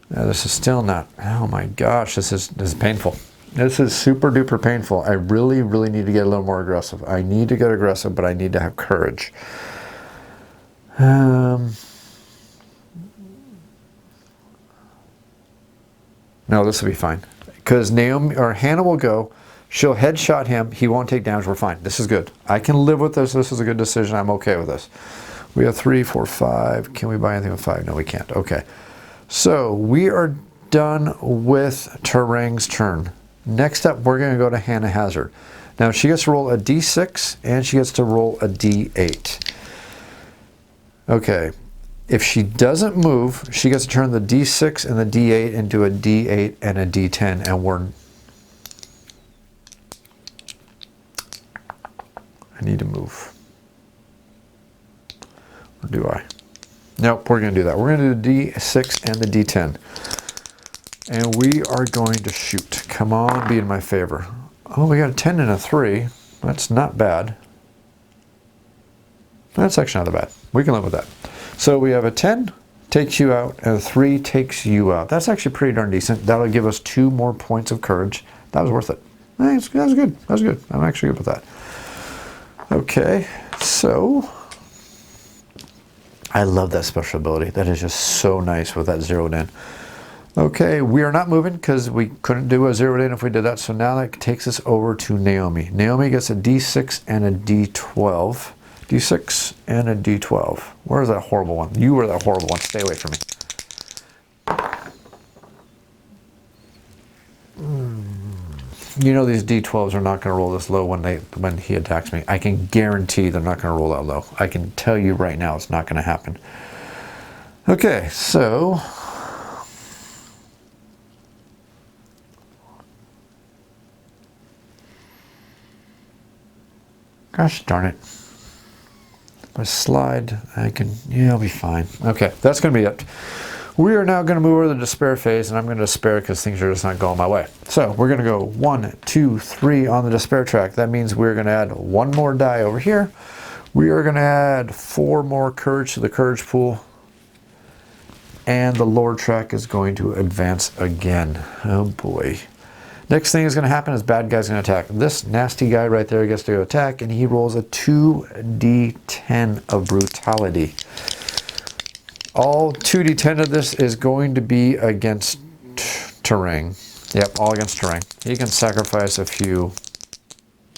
Now, this is still not, oh my gosh, this is painful. This is super duper painful. I really, really need to get a little more aggressive. I need to get aggressive, but I need to have courage. No, this will be fine. Because Naomi or Hannah will go, she'll headshot him, he won't take damage, we're fine. This is good. I can live with this. This is a good decision. I'm okay with this. We have 3, 4, 5. Can we buy anything with 5? No, we can't. Okay. So we are done with Terrain's turn. Next up, we're going to go to Hannah Hazard. Now she gets to roll a d6 and she gets to roll a d8. Okay. If she doesn't move, she gets to turn the d6 and the d8 into a d8 and a d10, and I need to move. Or do I? Nope, we're going to do that. We're going to do the d6 and the d10. And we are going to shoot. Come on, be in my favor. Oh, we got a 10 and a 3. That's not bad. That's actually not that bad. We can live with that. So we have a 10 takes you out, and a 3 takes you out. That's actually pretty darn decent. That'll give us 2 more points of courage. That was worth it. That was good. That was good. I'm actually good with that. Okay, so I love that special ability. That is just so nice with that zeroed in. Okay, we are not moving because we couldn't do a zeroed in if we did that. So now that takes us over to Naomi. Naomi gets a d6 and a d12. D6 and a d12. Where's that horrible one? You were that horrible one. Stay away from me. You know these d12s are not going to roll this low when he attacks me. I can guarantee they're not going to roll that low. I can tell you right now it's not going to happen. Okay, so gosh darn it. If I slide, yeah, I'll be fine. Okay, that's going to be it. We are now going to move over to the despair phase, and I'm going to despair because things are just not going my way. So we're going to go 1, 2, 3 on the despair track. That means we're going to add 1 more die over here. We are going to add 4 more courage to the courage pool. And the Lord track is going to advance again. Oh boy. Next thing is going to happen is bad guy's going to attack. This nasty guy right there gets to go attack, and he rolls a 2d10 of brutality. All 2d10 of this is going to be against Terrain. Yep, all against Terrain. He can sacrifice a few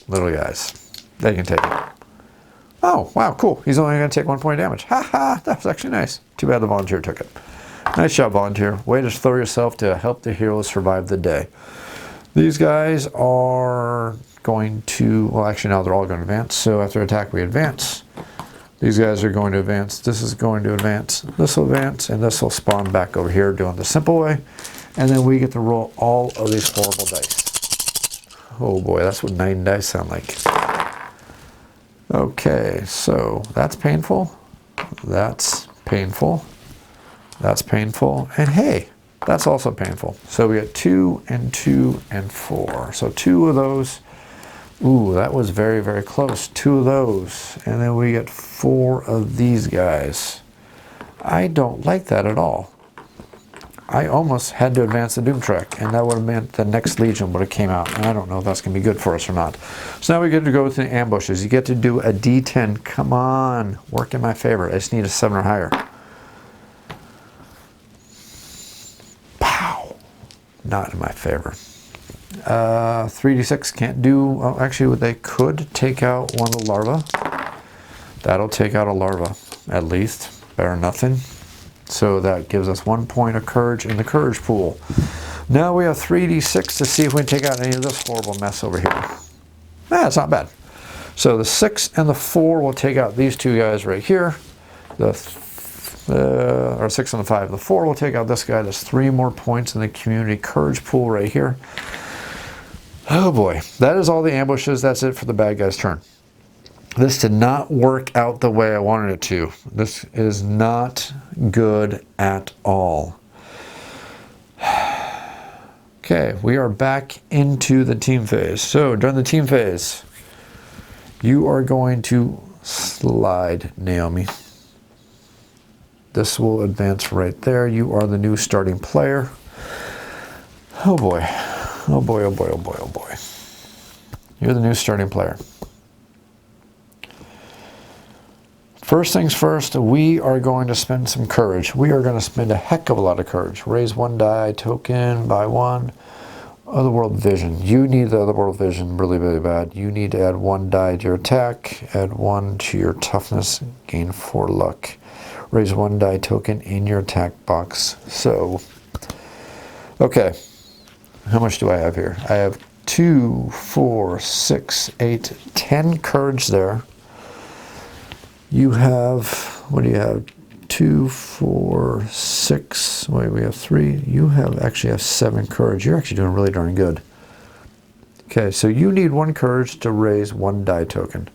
little guys. They can take it. Oh, wow, cool. He's only going to take 1 point of damage. Ha ha, that was actually nice. Too bad the volunteer took it. Nice job, volunteer. Way to throw yourself to help the heroes survive the day. These guys are going to, well, actually now they're all going to advance. So after attack, we advance. These guys are going to advance. This is going to advance. This will advance, and this will spawn back over here doing the simple way. And then we get to roll all of these horrible dice. Oh boy, that's what 9 dice sound like. Okay, so that's painful. That's painful. That's painful. And hey, that's also painful. So we get 2 and 2 and 4. So 2 of those. Ooh, that was very, very close. 2 of those. And then we get 4 of these guys. I don't like that at all. I almost had to advance the Doom Trek, and that would have meant the next Legion would have came out. And I don't know if that's going to be good for us or not. So now we get to go with the ambushes. You get to do a D10. Come on. Work in my favor. I just need a 7 or higher. Pow. Not in my favor. 3d6 can't do... Oh, actually, they could take out one of the larvae. That'll take out a larva, at least. Better than nothing. So that gives us 1 point of courage in the courage pool. Now we have 3d6 to see if we can take out any of this horrible mess over here. It's not bad. So the 6 and the 4 will take out these 2 guys right here. Or 6 and the 5. The 4 will take out this guy. There's 3 more points in the community courage pool right here. Oh boy. That is all the ambushes. That's it for the bad guy's turn. This did not work out the way I wanted it to. This is not good at all. Okay, we are back into the team phase. So during the team phase, you are going to slide, Naomi. This will advance right there. You are the new starting player. Oh boy. Oh boy, oh boy, oh boy, oh boy. You're the new starting player. First things first, we are going to spend some courage. We are going to spend a heck of a lot of courage. Raise 1 die token, buy 1. Otherworld vision. You need the otherworld vision really, really bad. You need to add 1 die to your attack, add 1 to your toughness, gain 4 luck. Raise 1 die token in your attack box. So, okay. How much do I have here? I have 2, 4, 6, 8, 10 courage there. You have, what do you have? 2, 4, 6, wait, we have 3. You actually have 7 courage. You're actually doing really darn good. Okay, so you need 1 courage to raise 1 die token.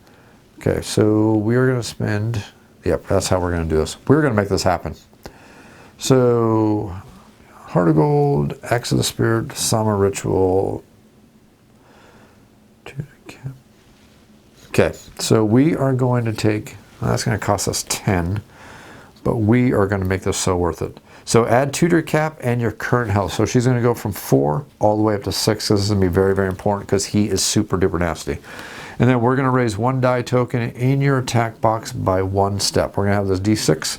Okay, so we are going to spend, yep, that's how we're going to do this. We're going to make this happen. So, Heart of Gold, Axe of the Spirit, Summer Ritual. Okay, so we are going to take... That's going to cost us 10, but we are going to make this so worth it. So add 2 to your cap and your current health. So she's going to go from 4 all the way up to 6. This is going to be very, very important because he is super duper nasty. And then we're going to raise 1 die token in your attack box by 1 step. We're going to have this D6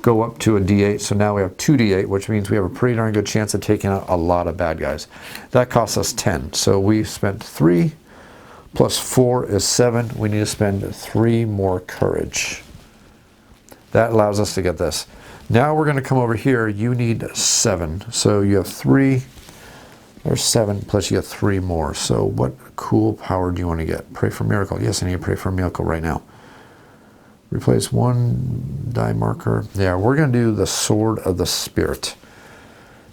go up to a D8. So now we have 2 D8, which means we have a pretty darn good chance of taking out a lot of bad guys. That costs us 10. So we spent 3. Plus 4 is 7. We need to spend 3 more courage. That allows us to get this. Now we're going to come over here. You need 7. So you have 3. There's 7, plus you have 3 more. So what cool power do you want to get? Pray for miracle. Yes, I need to pray for a miracle right now. Replace 1 die marker. Yeah, we're going to do the Sword of the Spirit.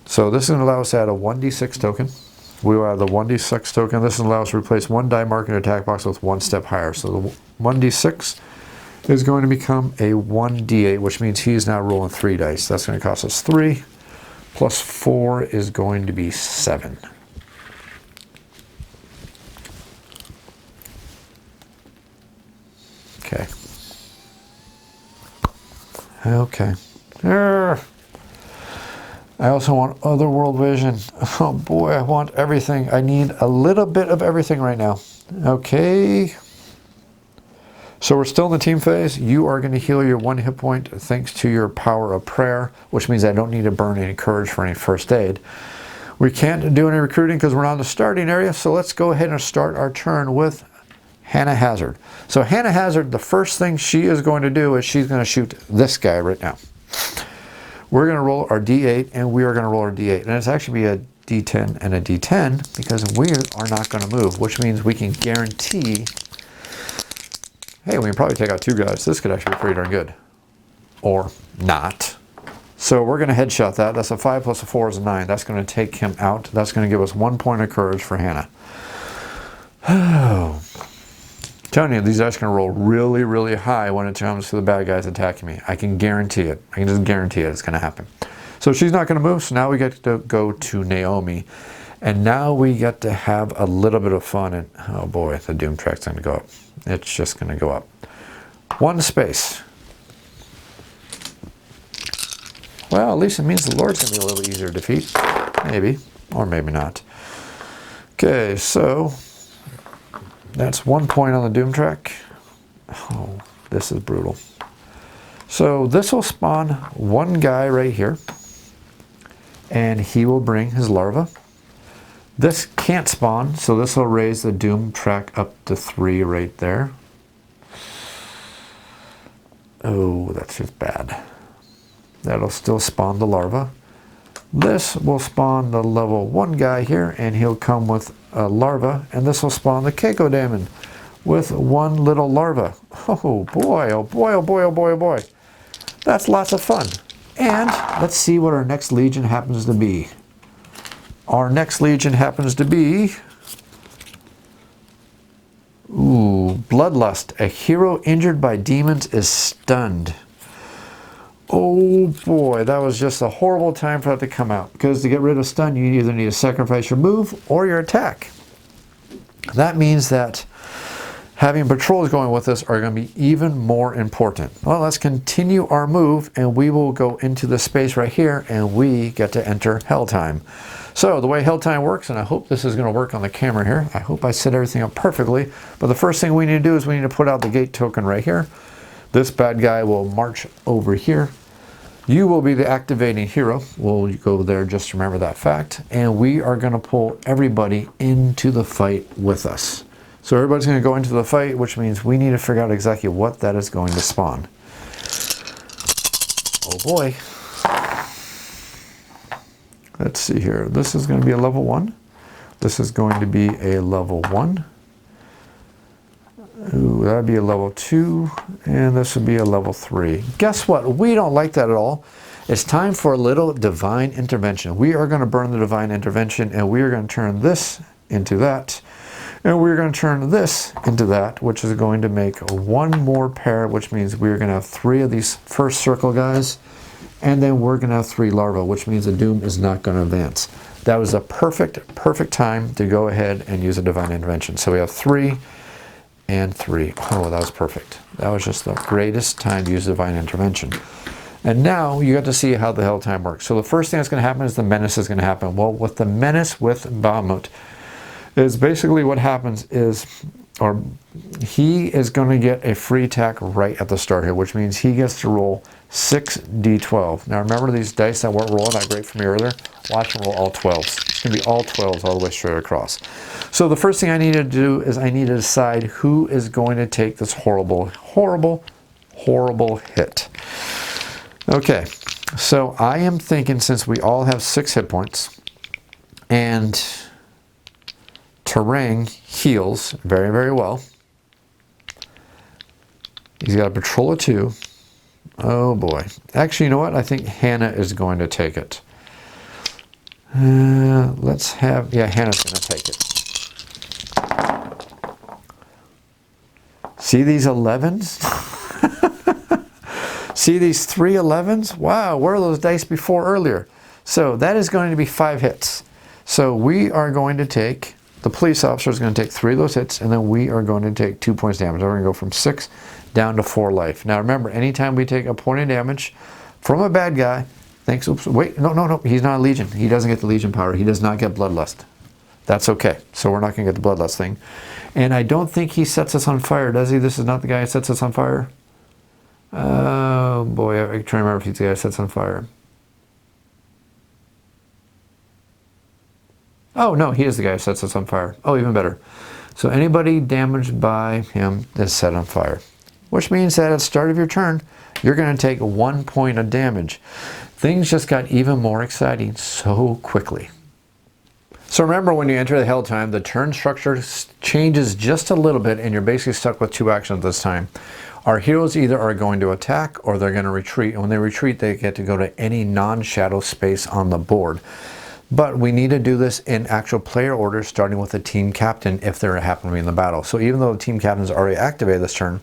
So this is going to allow us to add a 1d6 token. We will have the 1d6 token. This allows us to replace 1 die marker in the attack box with 1 step higher. So the 1d6 is going to become a 1d8, which means he's now rolling 3 dice. That's going to cost us 3. Plus 4 is going to be 7. Okay. Okay. I also want otherworld vision. Oh boy, I want everything. I need a little bit of everything right now. Okay. So we're still in the team phase. You are going to heal your 1 hit point thanks to your power of prayer, which means I don't need to burn any courage for any first aid. We can't do any recruiting because we're not in the starting area, so let's go ahead and start our turn with Hannah Hazard. So Hannah Hazard, the first thing she is going to do is she's going to shoot this guy right now. We're going to roll our D8, and we are going to roll our D8. And it's actually be a D10 and a D10 because we are not going to move, which means we can guarantee hey, we can probably take out 2 guys. This could actually be pretty darn good. Or not. So we're going to headshot that. That's a 5 plus a 4 is a 9. That's going to take him out. That's going to give us 1 point of courage for Hannah. Oh. Telling you, these dice are going to roll really, really high when it comes to the bad guys attacking me. I can guarantee it. I can just guarantee it. It's going to happen. So she's not going to move. So now we get to go to Naomi. And now we get to have a little bit of fun. And oh boy, the doom track's going to go up. It's just going to go up. 1 space. Well, at least it means the Lord's going to be a little easier to defeat. Maybe. Or maybe not. Okay, so that's 1 point on the doom track. Oh, this is brutal. So this will spawn 1 guy right here. And he will bring his larva. This can't spawn, so this will raise the doom track up to 3 right there. Oh, that's just bad. That'll still spawn the larva. This will spawn the level 1 guy here, and he'll come with a larva, and this will spawn the Keiko Demon with 1 little larva. Oh boy, oh boy, oh boy, oh boy, oh boy. That's lots of fun. And let's see what our next legion happens to be. Our next legion happens to be... Ooh, Bloodlust. A hero injured by demons is stunned. Oh boy, that was just a horrible time for that to come out. Because to get rid of stun, you either need to sacrifice your move or your attack. That means that having patrols going with us are going to be even more important. Well, let's continue our move, and we will go into the space right here, and we get to enter Hell Time. So the way Hell Time works, and I hope this is going to work on the camera here. I hope I set everything up perfectly. But the first thing we need to do is we need to put out the gate token right here. This bad guy will march over here. You will be the activating hero. We'll go there, just remember that fact. And we are going to pull everybody into the fight with us. So everybody's going to go into the fight, which means we need to figure out exactly what that is going to spawn. Oh boy. Let's see here. This is going to be a level 1. This is going to be a level 1. Ooh, that'd be a level 2. And this would be a level 3. Guess what? We don't like that at all. It's time for a little divine intervention. We are going to burn the divine intervention, and we are going to turn this into that. And we're going to turn this into that, which is going to make 1 more pair, which means we're going to have 3 of these first circle guys. And then we're going to have 3 larvae, which means the doom is not going to advance. That was a perfect time to go ahead and use a divine intervention. So we have 3 and 3. Oh, that was perfect. That was just the greatest time to use divine intervention. And now you got to see how the Hell Time works. So the first thing that's going to happen is the menace is going to happen. Well, with the menace with Bahamut, is basically what happens is, or he is going to get a free attack right at the start here, which means he gets to roll 6d12. Now remember these dice that weren't rolling that great for me earlier? Watch them roll all 12s. It's going to be all 12s all the way straight across. So the first thing I need to do is I need to decide who is going to take this horrible, horrible, horrible hit. Okay, so I am thinking, since we all have 6 hit points, and Terang heals very, very well. He's got a patrol of 2. Oh boy. Actually, you know what? I think Hannah is going to take it. Let's have, yeah, Hannah's going to take it. See these 11s? See these 3 11s? Wow, where are those dice before earlier? So that is going to be 5 hits. So we are going to take, the police officer is going to take 3 of those hits, and then we are going to take 2 points damage. We're going to go from 6 down to 4 life. Now remember, anytime we take a point of damage from a bad guy, thanks, oops, wait, no, he's not a legion. He doesn't get the legion power. He does not get bloodlust. That's okay. So we're not going to get the bloodlust thing. And I don't think he sets us on fire, does he? This is not the guy who sets us on fire. Oh boy, I'm trying to remember if he's the guy who sets on fire. Oh no, he is the guy who sets us on fire. Oh, even better. So anybody damaged by him is set on fire. Which means that at the start of your turn, you're going to take 1 point of damage. Things just got even more exciting so quickly. So remember, when you enter the held time, the turn structure changes just a little bit, and you're basically stuck with 2 actions this time. Our heroes either are going to attack or they're going to retreat. And when they retreat, they get to go to any non-shadow space on the board. But we need to do this in actual player order, starting with the team captain if they happen to be in the battle. So even though the team captain's already activated this turn,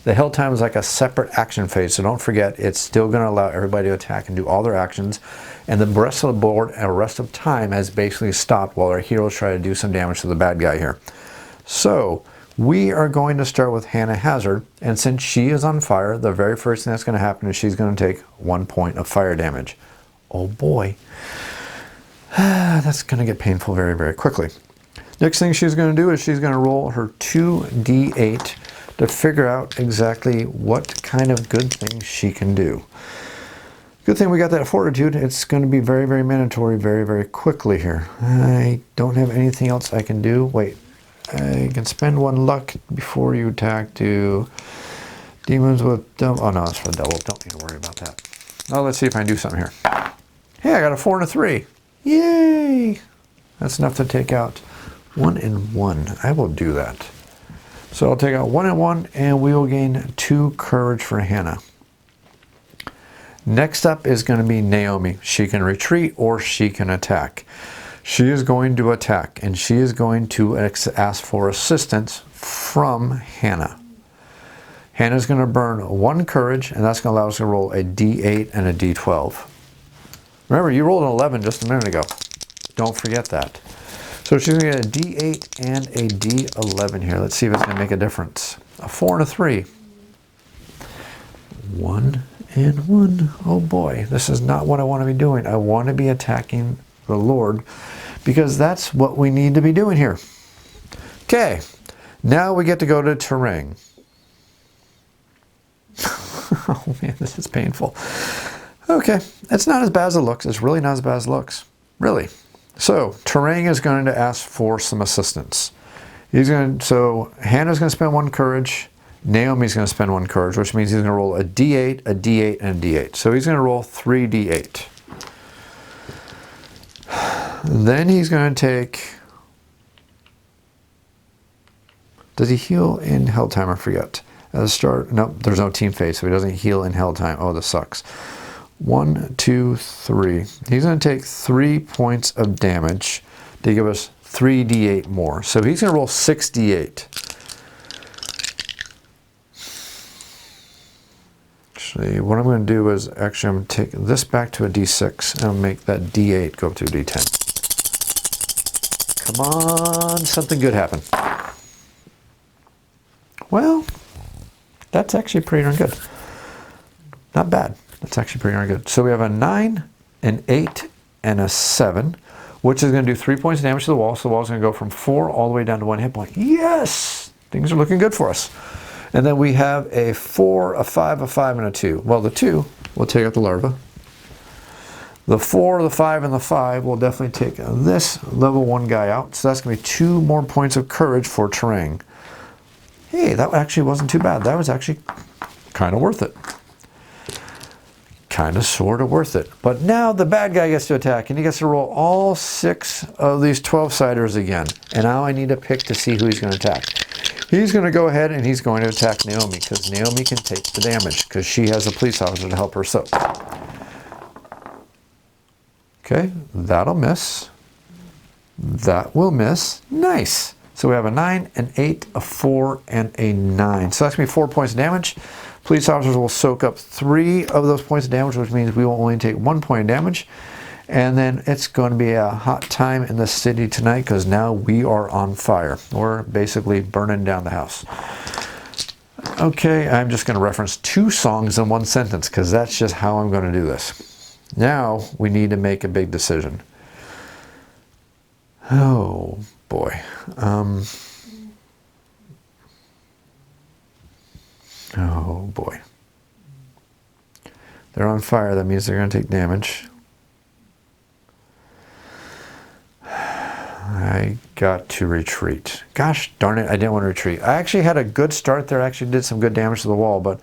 the held time is like a separate action phase. So don't forget, it's still going to allow everybody to attack and do all their actions. And the rest of the board and the rest of time has basically stopped while our heroes try to do some damage to the bad guy here. So we are going to start with Hannah Hazard, and since she is on fire, the very first thing that's going to happen is she's going to take 1 point of fire damage. Oh boy. That's going to get painful very, very quickly. Next thing she's going to do is she's going to roll her 2d8 to figure out exactly what kind of good things she can do. Good thing we got that Fortitude. It's going to be very, very mandatory very, very quickly here. I don't have anything else I can do. Wait. I can spend 1 luck before you attack to demons with double. Oh no, that's for the double. Don't need to worry about that. Oh, let's see if I can do something here. Hey, I got a 4 and a 3. Yay! That's enough to take out 1 and 1. I will do that. So I'll take out 1 and 1, and we will gain 2 courage for Hannah. Next up is going to be Naomi. She can retreat or she can attack. She is going to attack, and she is going to ask for assistance from Hannah. Hannah's going to burn 1 courage, and that's going to allow us to roll a d8 and a d12. Remember, you rolled an 11 just a minute ago. Don't forget that. So she's going to get a d8 and a d11 here. Let's see if it's going to make a difference. A 4 and a 3. 1 and 1. Oh boy, this is not what I want to be doing. I want to be attacking the Lord, because that's what we need to be doing here. Okay, now we get to go to terrain. Oh man, this is painful. Okay, it's not as bad as it looks. It's really not as bad as it looks. Really. So, terrain is going to ask for some assistance. So, Hannah's going to spend 1 courage. Naomi's going to spend 1 courage, which means he's going to roll a d8, a d8, and a d8. So he's going to roll 3 d8. Then he's going to take... Does he heal in held time? I forget. At the start, no, there's no team phase, so he doesn't heal in held time. Oh, this sucks. 1, 2, 3. He's going to take 3 points of damage to give us 3 d8 more. So he's going to roll 6 d8. Actually, what I'm going to do is actually I'm going to take this back to a d6 and I'll make that d8 go up to a d10. Come on, something good happened. Well, that's actually pretty darn good. Not bad. That's actually pretty darn good. So we have a 9, an 8, and a 7, which is going to do 3 points of damage to the wall. So the wall's going to go from 4 all the way down to 1 hit point. Yes! Things are looking good for us. And then we have a 4, a 5, a 5, and a 2. Well, the 2 will take out the larva. The 4, the 5, and the 5 will definitely take this level 1 guy out. So that's going to be 2 more points of courage for terrain. Hey, that actually wasn't too bad. That was actually kind of worth it. Kind of sort of worth it. But now the bad guy gets to attack, and he gets to roll all 6 of these 12-siders again. And now I need to pick to see who he's going to attack. He's going to go ahead and he's going to attack Naomi, because Naomi can take the damage, because she has a police officer to help her soak. Okay, that'll miss. That will miss. Nice. So we have a 9, an 8, a 4, and a 9. So that's going to be 4 points of damage. Police officers will soak up 3 of those points of damage, which means we will only take 1 point of damage. And then it's going to be a hot time in the city tonight, because now we are on fire. We're basically burning down the house. Okay, I'm just going to reference 2 songs in 1 sentence, because that's just how I'm going to do this. Now we need to make a big decision. Oh boy. Oh boy. They're on fire. That means they're going to take damage. I got to retreat. Gosh darn it, I didn't want to retreat. I actually had a good start there. I actually did some good damage to the wall, but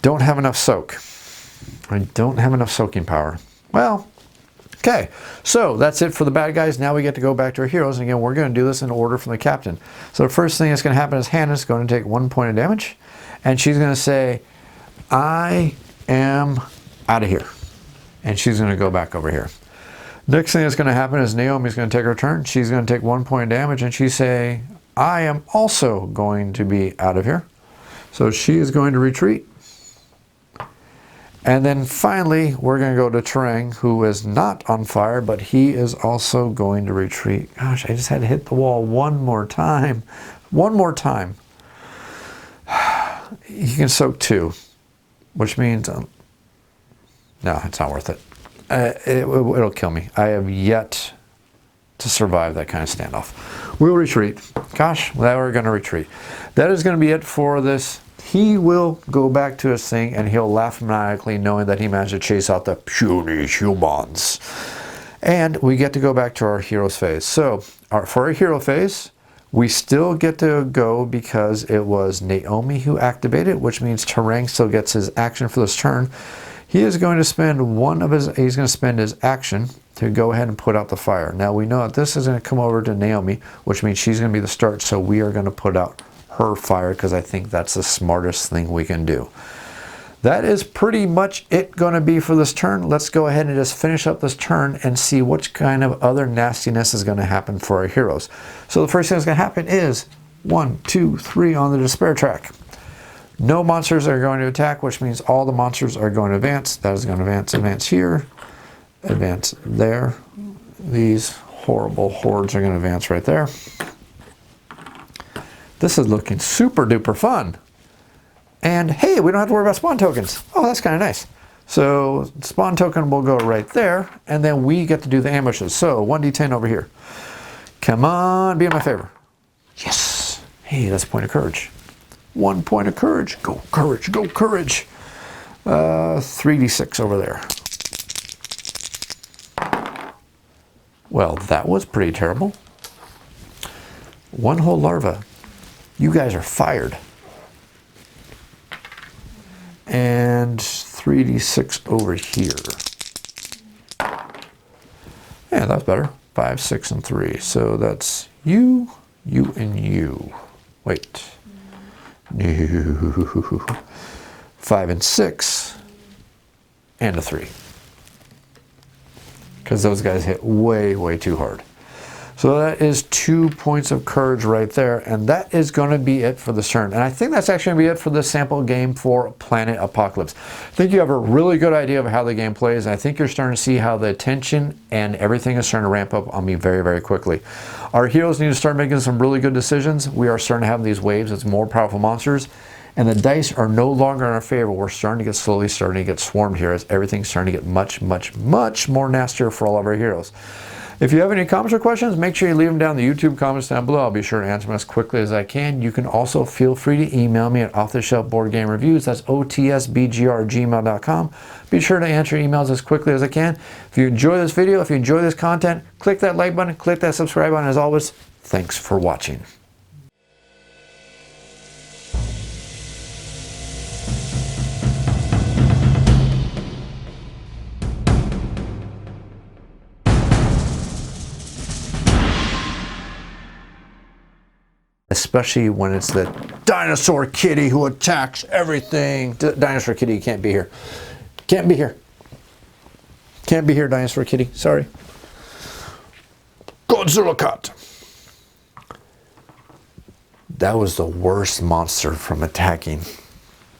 don't have enough soak. I don't have enough soaking power. Well, Okay, so that's it for the bad guys. Now we get to go back to our heroes. And again, we're going to do this in order from the captain. So the first thing that's going to happen is Hannah's going to take 1 point of damage. And she's going to say, I am out of here. And she's going to go back over here. Next thing that's going to happen is Naomi's going to take her turn. She's going to take 1 point of damage. And she say, I am also going to be out of here. So she is going to retreat. And then finally, we're going to go to Terang, who is not on fire, but he is also going to retreat. Gosh, I just had to hit the wall one more time. One more time. He can soak 2, which means, no, it's not worth it. It'll kill me. I have yet to survive that kind of standoff. We'll retreat. Gosh, now we're going to retreat. That is going to be it for this. He will go back to his thing and he'll laugh maniacally knowing that he managed to chase out the puny humans. And we get to go back to our heroes phase. So for our hero phase, we still get to go because it was Naomi who activated, which means Terang still gets his action for this turn. He is going to spend he's going to spend his action to go ahead and put out the fire. Now we know that this is going to come over to Naomi, which means she's going to be the start. So we are going to put out her fire because I think that's the smartest thing we can do. That is pretty much it going to be for this turn. Let's go ahead and just finish up this turn and see what kind of other nastiness is going to happen for our heroes. So the first thing that's going to happen is 1, 2, 3 on the despair track. No monsters are going to attack, which means all the monsters are going to advance. That is going to advance here, advance there. These horrible hordes are going to advance right there. This is looking super duper fun. And hey, we don't have to worry about spawn tokens. Oh, that's kind of nice. So spawn token will go right there, and then we get to do the ambushes. So 1d10 over here. Come on, be in my favor. Yes. Hey, that's a point of courage. 1 point of courage. Go courage, go courage. 3d6 over there. Well, that was pretty terrible. 1 whole larva. You guys are fired. And 3d6 over here. Yeah, that's better. 5, 6, and 3. So that's you, you, and you. Wait. No. 5 and 6. And a 3. Because those guys hit way, way too hard. So that is 2 points of courage right there, and that is going to be it for this turn. And I think that's actually going to be it for this sample game for Planet Apocalypse. I think you have a really good idea of how the game plays, and I think you're starting to see how the tension and everything is starting to ramp up on me very, very quickly. Our heroes need to start making some really good decisions. We are starting to have these waves of more powerful monsters, and the dice are no longer in our favor. We're starting to get starting to get swarmed here as everything's starting to get much, much, much more nastier for all of our heroes. If you have any comments or questions, make sure you leave them down in the YouTube comments down below. I'll be sure to answer them as quickly as I can. You can also feel free to email me at off-the-shelf-board-game-reviews. That's otsbgr@gmail.com. Be sure to answer emails as quickly as I can. If you enjoy this video, if you enjoy this content, click that like button, click that subscribe button. As always, thanks for watching. Especially when it's the dinosaur kitty who attacks everything. Dinosaur kitty, you can't be here. Can't be here. Can't be here, dinosaur kitty. Sorry. Godzilla cut. That was the worst monster from attacking.